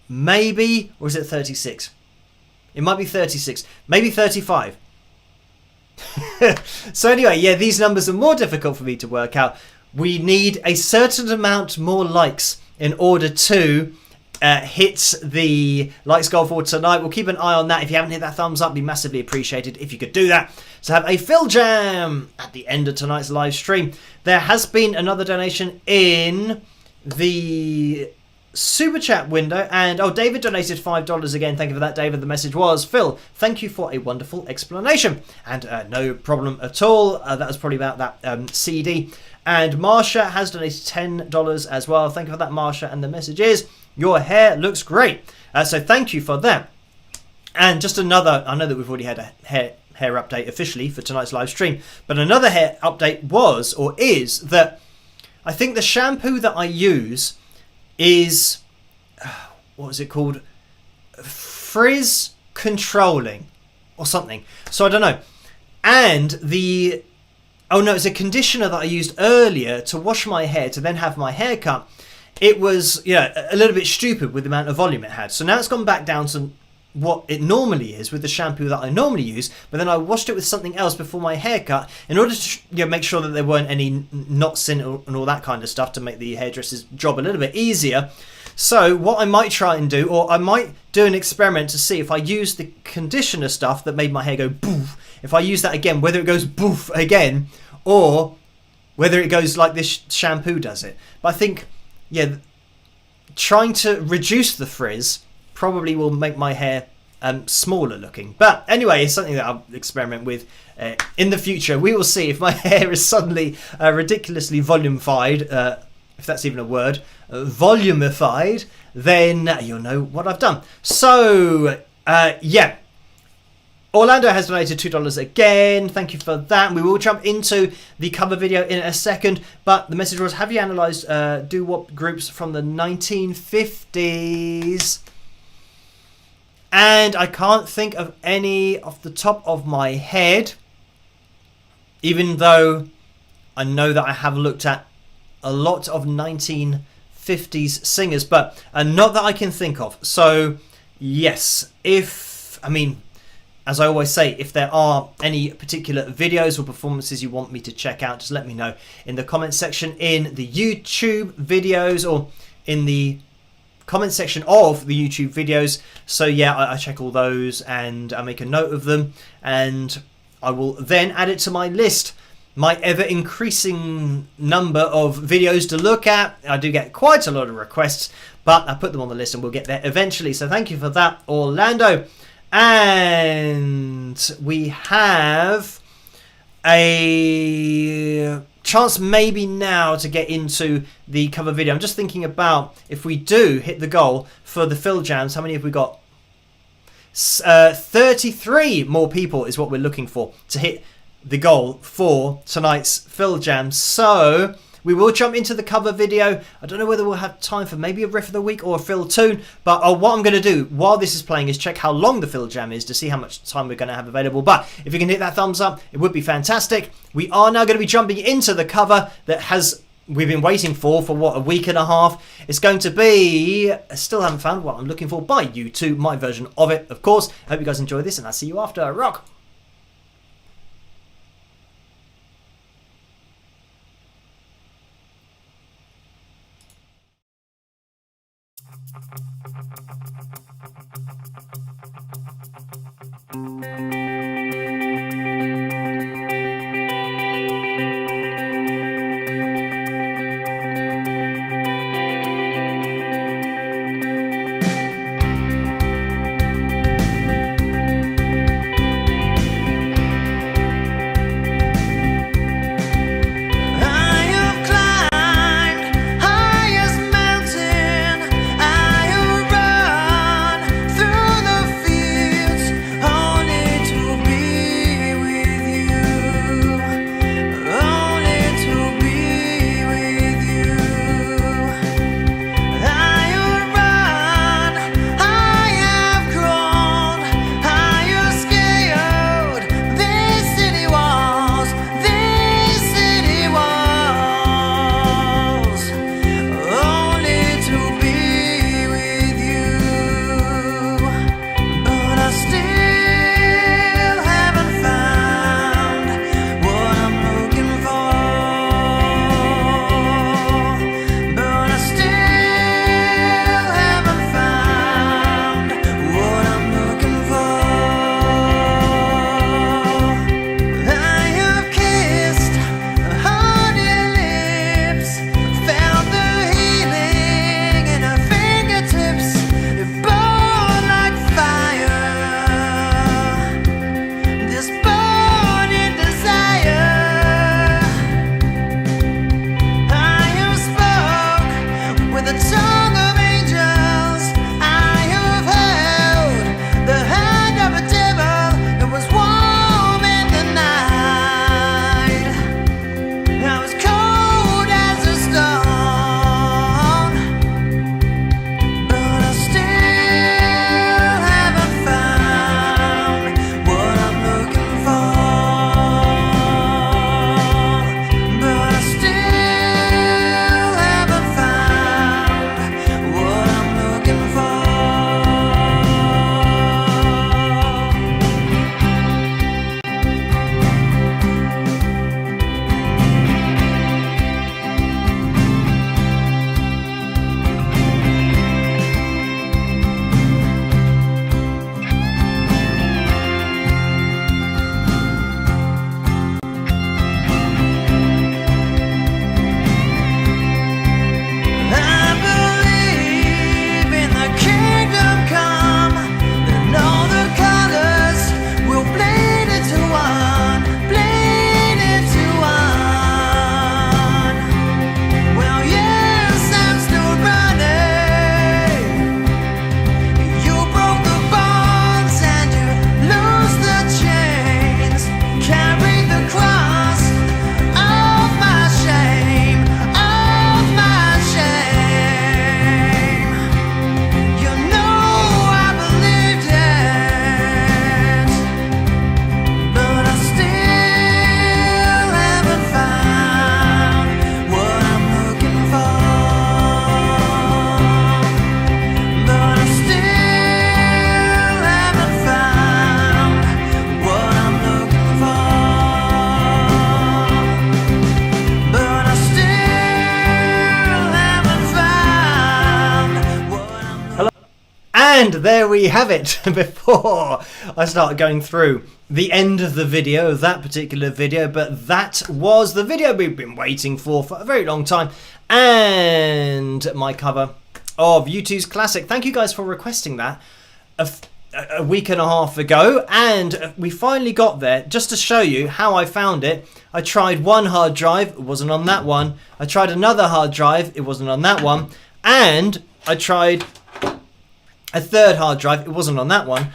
Maybe? Or is it 36? It might be 36. Maybe 35. So anyway, yeah, these numbers are more difficult for me to work out. We need a certain amount more likes in order to hit the likes goal for tonight. We'll keep an eye on that. If you haven't hit that thumbs up, it'd be massively appreciated if you could do that. So have a Phil Jam at the end of tonight's live stream. There has been another donation in the super chat window, and David donated $5 again. Thank you for that, David. The message was, Phil, thank you for a wonderful explanation. And no problem at all. That was probably about that CD. And Marsha has donated $10 as well. Thank you for that, Marsha. And the message is, your hair looks great. So thank you for that. And just another, I know that we've already had a hair update officially for tonight's live stream, but another hair update was, or is, that I think the shampoo that I use is, what is it called? Frizz controlling or something. So I don't know. And it's a conditioner that I used earlier to wash my hair to then have my hair cut. It was, a little bit stupid with the amount of volume it had. So now it's gone back down to what it normally is with the shampoo that I normally use, but then I washed it with something else before my haircut in order to make sure that there weren't any knots in it and all that kind of stuff to make the hairdresser's job a little bit easier. So what I might try and do, or I might do an experiment to see if I use the conditioner stuff that made my hair go boof, if I use that again, whether it goes boof again or whether it goes like this shampoo does it. But I think, trying to reduce the frizz probably will make my hair smaller looking. But anyway, it's something that I'll experiment with in the future. We will see if my hair is suddenly ridiculously volumified, if that's even a word, volumified, then you'll know what I've done. So, Orlando has donated $2 again. Thank you for that. We will jump into the cover video in a second. But the message was, have you analysed doo-wop groups from the 1950s? And I can't think of any off the top of my head, even though I know that I have looked at a lot of 1950s singers, but not that I can think of. So, yes, as I always say, if there are any particular videos or performances you want me to check out, just let me know in the comments section in the YouTube videos or in the comment section of the YouTube videos. So yeah, I check all those and I make a note of them, and I will then add it to my list, my ever increasing number of videos to look at. I do get quite a lot of requests, but I put them on the list and we'll get there eventually. So thank you for that, Orlando. And we have a chance maybe now to get into the cover video. I'm just thinking about if we do hit the goal for the Phil Jams, how many have we got? 33 more people is what we're looking for to hit the goal for tonight's Phil Jams. So we will jump into the cover video. I don't know whether we'll have time for maybe a riff of the week or a Phil tune, but what I'm going to do while this is playing is check how long the Phil Jam is to see how much time we're going to have available. But if you can hit that thumbs up, it would be fantastic. We are now going to be jumping into the cover that has we've been waiting for what, a week and a half. It's going to be, I still haven't found what I'm looking for, by YouTube, my version of it, of course. I hope you guys enjoy this, and I'll see you after. Rock! And there we have it. Before I start going through the end of the video, of that particular video, but that was the video we've been waiting for a very long time, and my cover of U2's classic. Thank you guys for requesting that a week and a half ago, and we finally got there. Just to show you how I found it, I tried one hard drive, it wasn't on that one. I tried another hard drive, it wasn't on that one, and I tried a third hard drive, it wasn't on that one.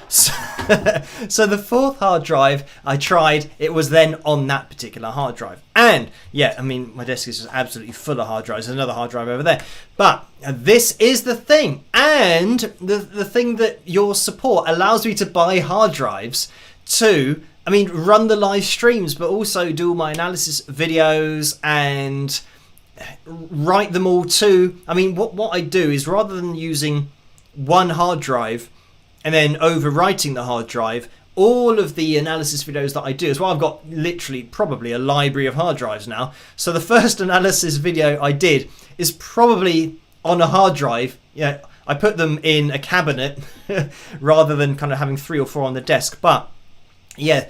So the fourth hard drive I tried, it was then on that particular hard drive. And yeah, I mean, my desk is just absolutely full of hard drives. There's another hard drive over there. But this is the thing. And the thing that your support allows me to buy hard drives to, I mean, run the live streams, but also do all my analysis videos and write them all to... I mean, what I do is, rather than using one hard drive and then overwriting the hard drive, all of the analysis videos that I do as well, I've got literally probably a library of hard drives now. So the first analysis video I did is probably on a hard drive. Yeah, I put them in a cabinet rather than kind of having 3 or 4 on the desk. But yeah,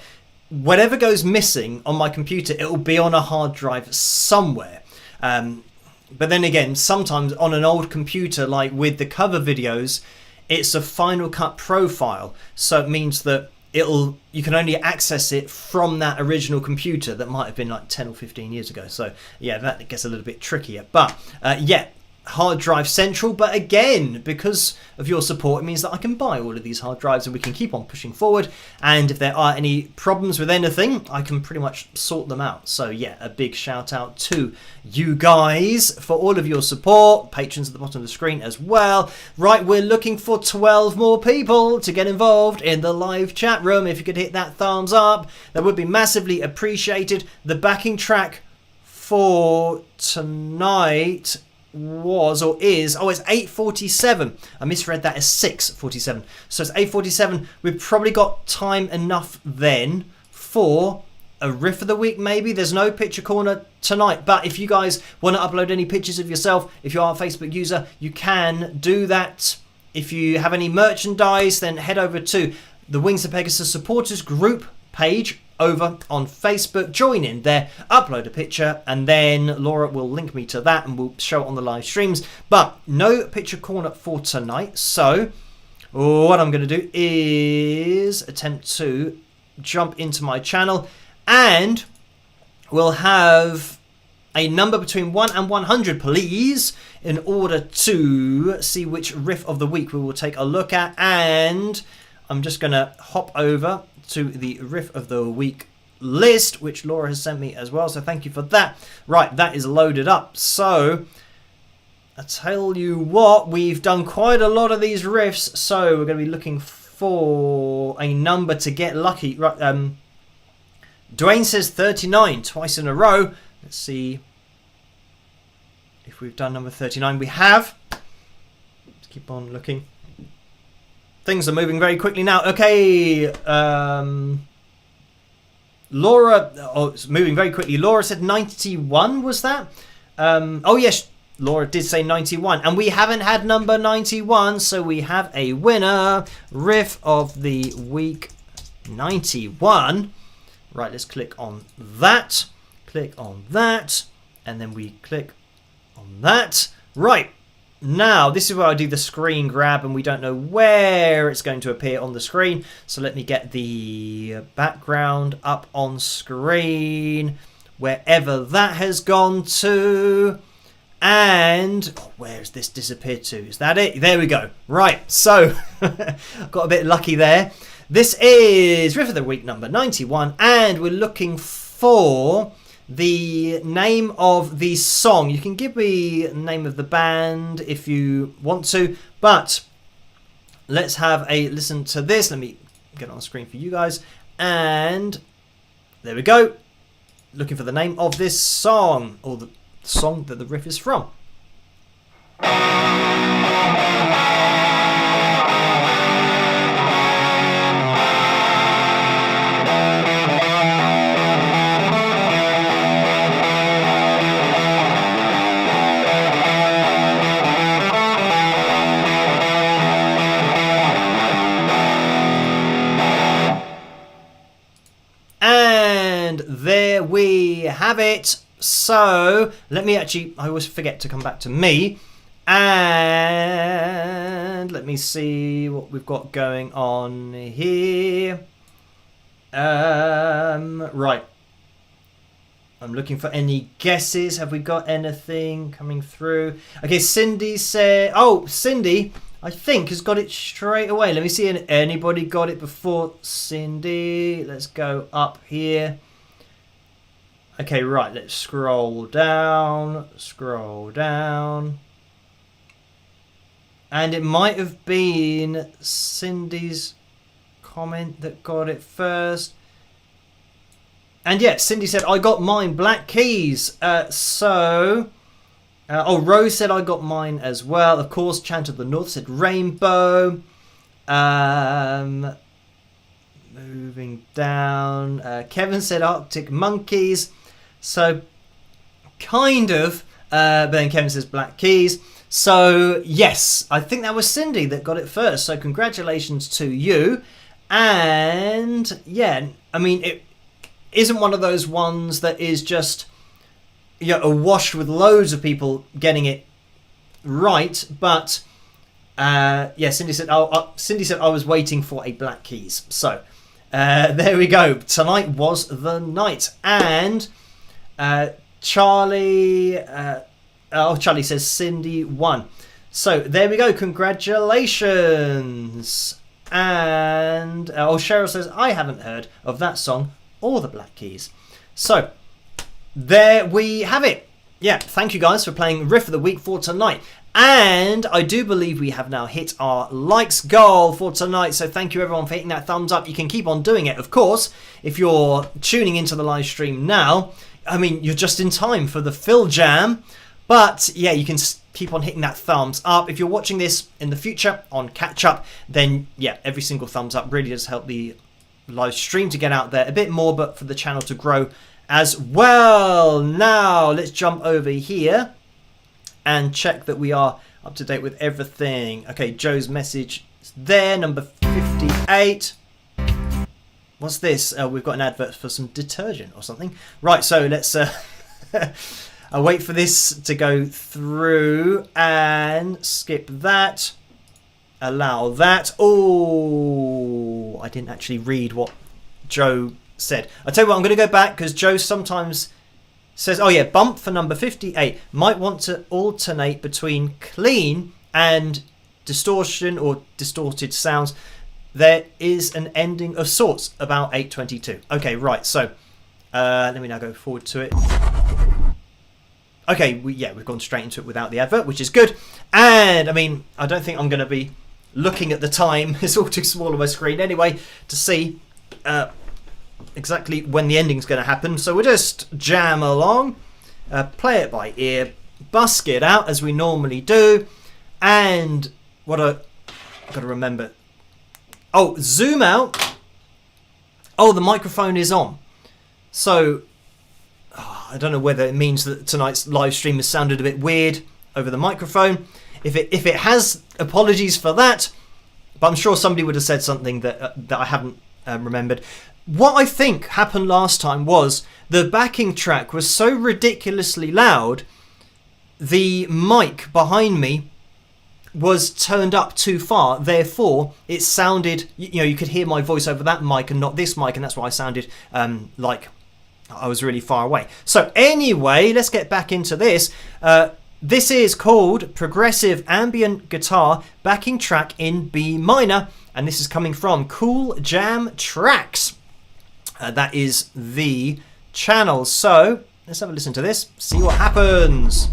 whatever goes missing on my computer, it will be on a hard drive somewhere. But then again, sometimes on an old computer, like with the cover videos, it's a Final Cut Pro file. So it means that you can only access it from that original computer that might have been like 10 or 15 years ago. So yeah, that gets a little bit trickier. But yeah, hard drive central. But again, because of your support, it means that I can buy all of these hard drives and we can keep on pushing forward. And if there are any problems with anything, I can pretty much sort them out. So yeah, a big shout out to you guys for all of your support. Patrons at the bottom of the screen as well. Right, we're looking for 12 more people to get involved in the live chat room. If you could hit that thumbs up, that would be massively appreciated. The backing track for tonight was, or is, oh, it's 8:47. I misread that as 6:47. So it's 8:47. We've probably got time enough then for a riff of the week, maybe. There's no picture corner tonight, but if you guys want to upload any pictures of yourself, if you are a Facebook user, you can do that. If you have any merchandise, then head over to the Wings of Pegasus supporters group page over on Facebook. Join in there, upload a picture, and then Laura will link me to that and we'll show it on the live streams. But no picture corner for tonight. So what I'm going to do is attempt to jump into my channel, and we'll have a number between 1 and 100, please, in order to see which riff of the week we will take a look at. And I'm just going to hop over to the riff of the week list, which Laura has sent me as well, so thank you for that. Right, that is loaded up. So I tell you what, we've done quite a lot of these riffs, so we're going to be looking for a number to get lucky. Right, Dwayne says 39 twice in a row. Let's see if we've done number 39. We have. Let's keep on looking. Things are moving very quickly now. Okay, Laura, oh, it's moving very quickly. Laura said 91, was that? Oh yes, Laura did say 91, and we haven't had number 91, so we have a winner. Riff of the week 91. Right, let's click on that. Click on that, and then we click on that. Right. Now, this is where I do the screen grab and we don't know where it's going to appear on the screen. So let me get the background up on screen, wherever that has gone to. And where's this disappeared to? Is that it? There we go. Right, so got a bit lucky there. This is Riff of the Week number 91, and we're looking for the name of the song. You can give me the name of the band if you want to, but let's have a listen to this. Let me get it on the screen for you guys, and there we go. Looking for the name of this song, or the song that the riff is from. There we have it. So let me actually, I always forget to come back to me, and let me see what we've got going on here. Right, I'm looking for any guesses. Have we got anything coming through? Okay, Cindy said, oh, Cindy I think has got it straight away. Let me see if anybody got it before Cindy. Let's go up here. Okay, right, let's scroll down. And it might have been Cindy's comment that got it first. And yeah, Cindy said, I got mine, Black Keys. So Rose said I got mine as well. Of course, Chant of the North said rainbow. Moving down. Kevin said Arctic monkeys. So, kind of. But then Kevin says black keys. So, yes, I think that was Cindy that got it first. So, congratulations to you. And, yeah, I mean, it isn't one of those ones that is just, you know, awash with loads of people getting it right. But, yeah, Cindy said I was waiting for a black keys. So, there we go. Tonight was the night. And Charlie says Cindy won. So there we go. Congratulations. And Cheryl says I haven't heard of that song or the Black Keys. So there we have it. Yeah, thank you guys for playing Riff of the Week for tonight. And I do believe we have now hit our likes goal for tonight. So thank you everyone for hitting that thumbs up. You can keep on doing it, of course, if you're tuning into the live stream now. I mean, you're just in time for the Phil Jam. But yeah, you can keep on hitting that thumbs up. If you're watching this in the future on catch up, then yeah, every single thumbs up really does help the live stream to get out there a bit more, but for the channel to grow as well. Now let's jump over here and check that we are up to date with everything. Okay, Joe's message is there, number 58. What's this? We've got an advert for some detergent or something. Right, so let's I'll wait for this to go through and skip that. Allow that. Oh, I didn't actually read what Joe said. I'll tell you what, I'm going to go back because Joe sometimes says, oh yeah, bump for number 58. Might want to alternate between clean and distortion or distorted sounds. There is an ending of sorts about 8:22. Okay, right, so let me now go forward to it. Okay, we've gone straight into it without the advert, which is good. And, I mean, I don't think I'm going to be looking at the time. It's all too small on my screen anyway to see exactly when the ending's going to happen. So we'll just jam along, play it by ear, busk it out as we normally do. And what I've got to remember... Oh, zoom out. Oh, the microphone is on. So... I don't know whether it means that tonight's live stream has sounded a bit weird over the microphone. If it has, apologies for that. But I'm sure somebody would have said something that I haven't remembered. What I think happened last time was the backing track was so ridiculously loud, the mic behind me was turned up too far. Therefore, it sounded, you could hear my voice over that mic and not this mic, and that's why I sounded like I was really far away. So anyway, let's get back into this. This is called Progressive Ambient Guitar Backing Track in B minor, and this is coming from Cool Jam Tracks. That is the channel. So let's have a listen to this, see what happens.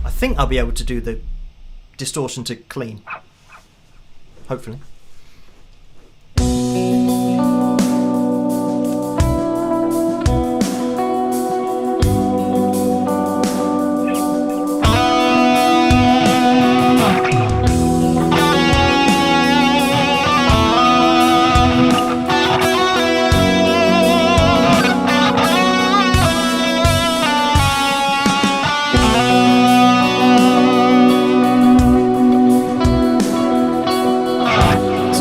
I think I'll be able to do the distortion to clean. Hopefully.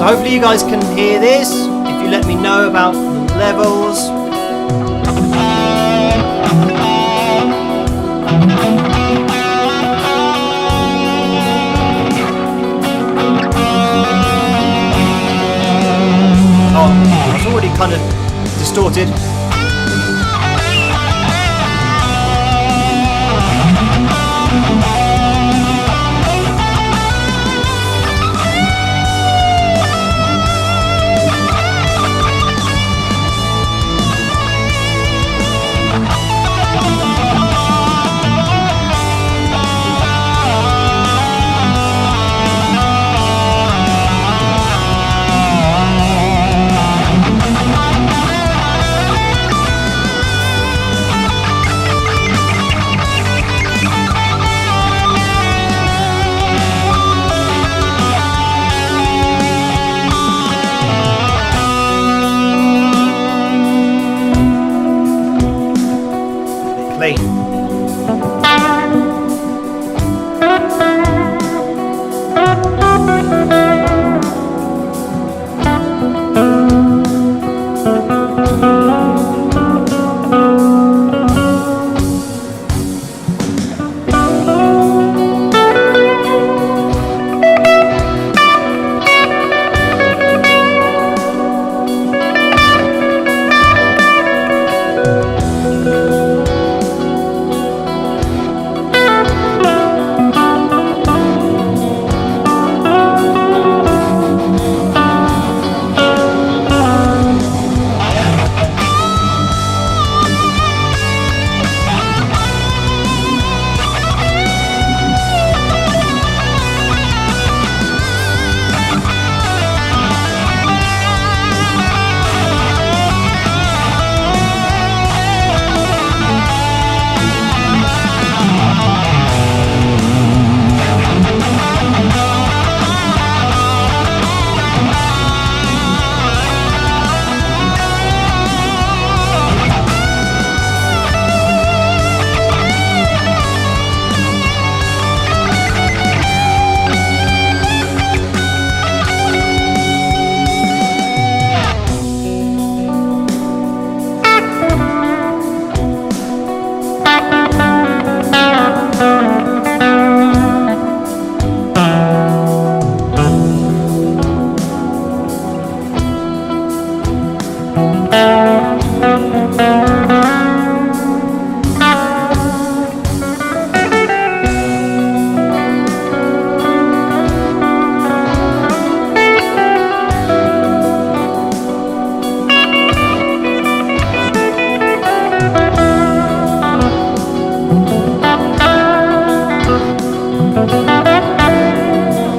Hopefully you guys can hear this, if you let me know about the levels. Oh, it's already kind of distorted. clean.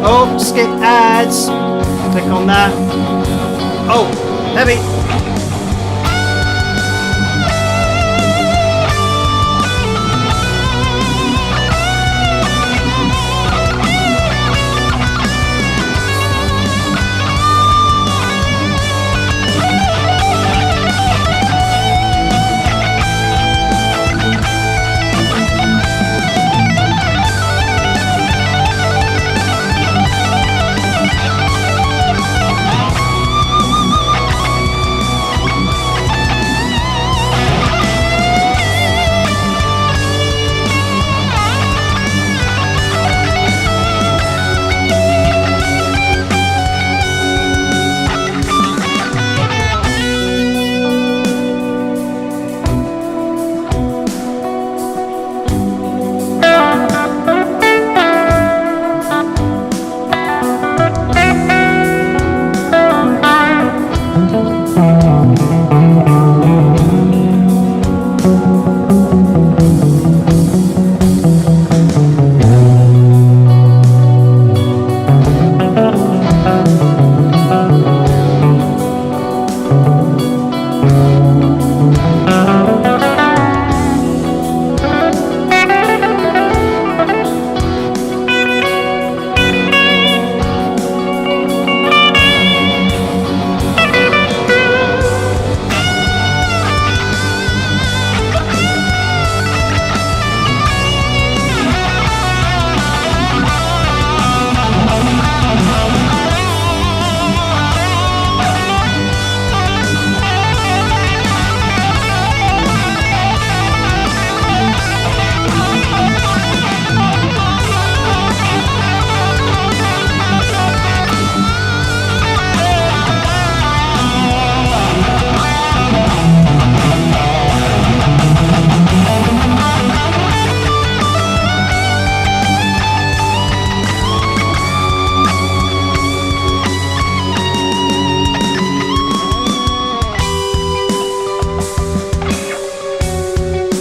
Oh, skip ads. Click on that. Oh, heavy.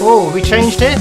Oh, we changed it?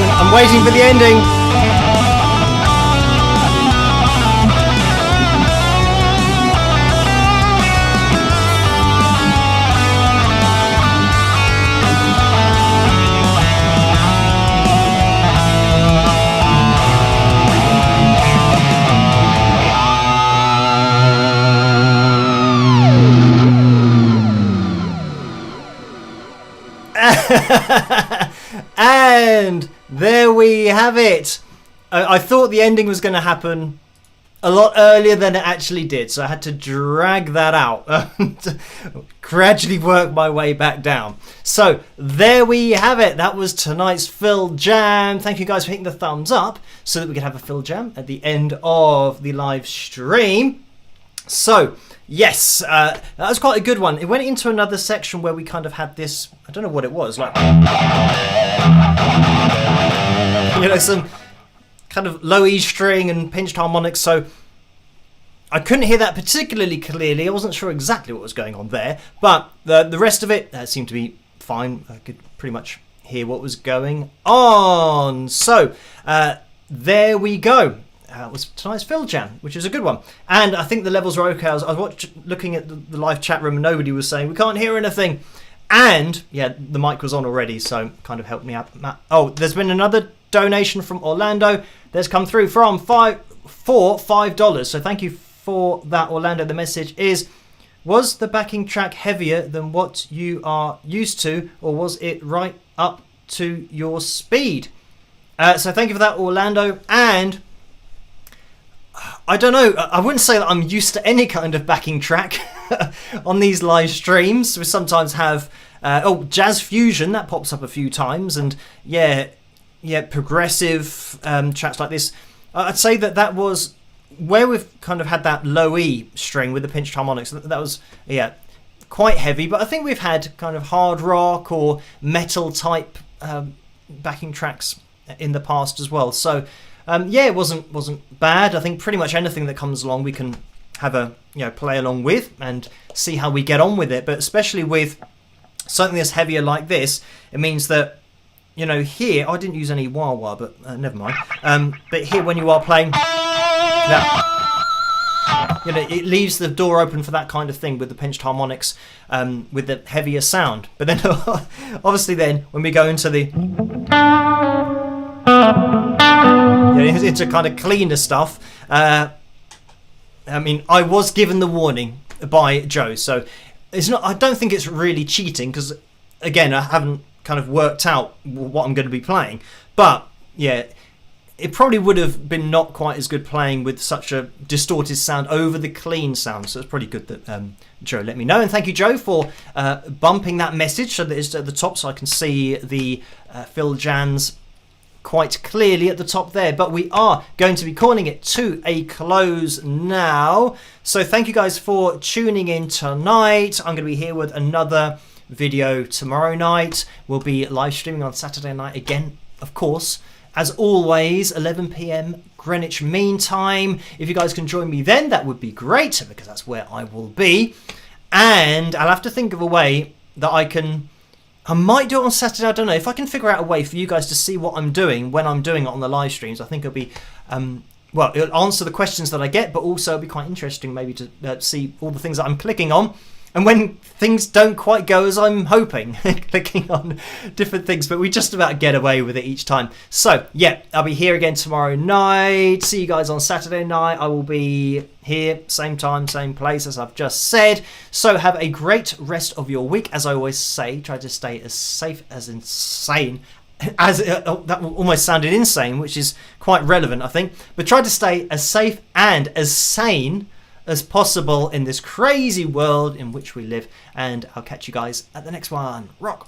I'm waiting for the ending. And there we have it. I thought the ending was going to happen a lot earlier than it actually did, so I had to drag that out and gradually work my way back down. So there we have it. That was tonight's Phil Jam. Thank you guys for hitting the thumbs up so that we could have a Phil Jam at the end of the live stream. So yes, that was quite a good one. It went into another section where we kind of had this, I don't know what it was, like, you know, some kind of low E string and pinched harmonics, so I couldn't hear that particularly clearly. I wasn't sure exactly what was going on there, but the rest of it seemed to be fine. I could pretty much hear what was going on. So there we go. It was tonight's Phil Jam, which is a good one. And I think the levels were okay. I was looking at the live chat room and nobody was saying, we can't hear anything. And, yeah, the mic was on already, so kind of helped me out. Oh, there's been another donation from Orlando that's come through for $5. So thank you for that, Orlando. The message is, was the backing track heavier than what you are used to, or was it right up to your speed? So thank you for that, Orlando. And I don't know, I wouldn't say that I'm used to any kind of backing track on these live streams. We sometimes have jazz fusion, that pops up a few times, and yeah, progressive tracks like this. I'd say that was where we've kind of had that low E string with the pinched harmonics. That was quite heavy, but I think we've had kind of hard rock or metal type backing tracks in the past as well. So it wasn't bad. I think pretty much anything that comes along we can have a play along with and see how we get on with it. But especially with something that's heavier like this, it means that here I didn't use any wah wah, but never mind. But here when you are playing, it leaves the door open for that kind of thing with the pinched harmonics, with the heavier sound. But then obviously then when we go into the into kind of cleaner stuff. I mean, I was given the warning by Joe, so it's not. I don't think it's really cheating because, again, I haven't kind of worked out what I'm going to be playing. But yeah, it probably would have been not quite as good playing with such a distorted sound over the clean sound. So it's pretty good that Joe let me know, and thank you, Joe, for bumping that message so that it's at the top, so I can see the Phil Jams quite clearly at the top there. But we are going to be calling it to a close now. So thank you guys for tuning in tonight. I'm going to be here with another video tomorrow night. We'll be live streaming on Saturday night again, of course, as always, 11 p.m. Greenwich Mean Time. If you guys can join me then, that would be great, because that's where I will be. And I'll have to think of a way that I might do it on Saturday. I don't know. If I can figure out a way for you guys to see what I'm doing when I'm doing it on the live streams, I think it'll be, it'll answer the questions that I get, but also it'll be quite interesting maybe to see all the things that I'm clicking on. And when things don't quite go as I'm hoping, clicking on different things, but we just about get away with it each time. So, yeah, I'll be here again tomorrow night. See you guys on Saturday night. I will be here, same time, same place, as I've just said. So have a great rest of your week. As I always say, try to stay as safe as insane. That almost sounded insane, which is quite relevant, I think. But try to stay as safe and as sane as possible in this crazy world in which we live, and I'll catch you guys at the next one. Rock!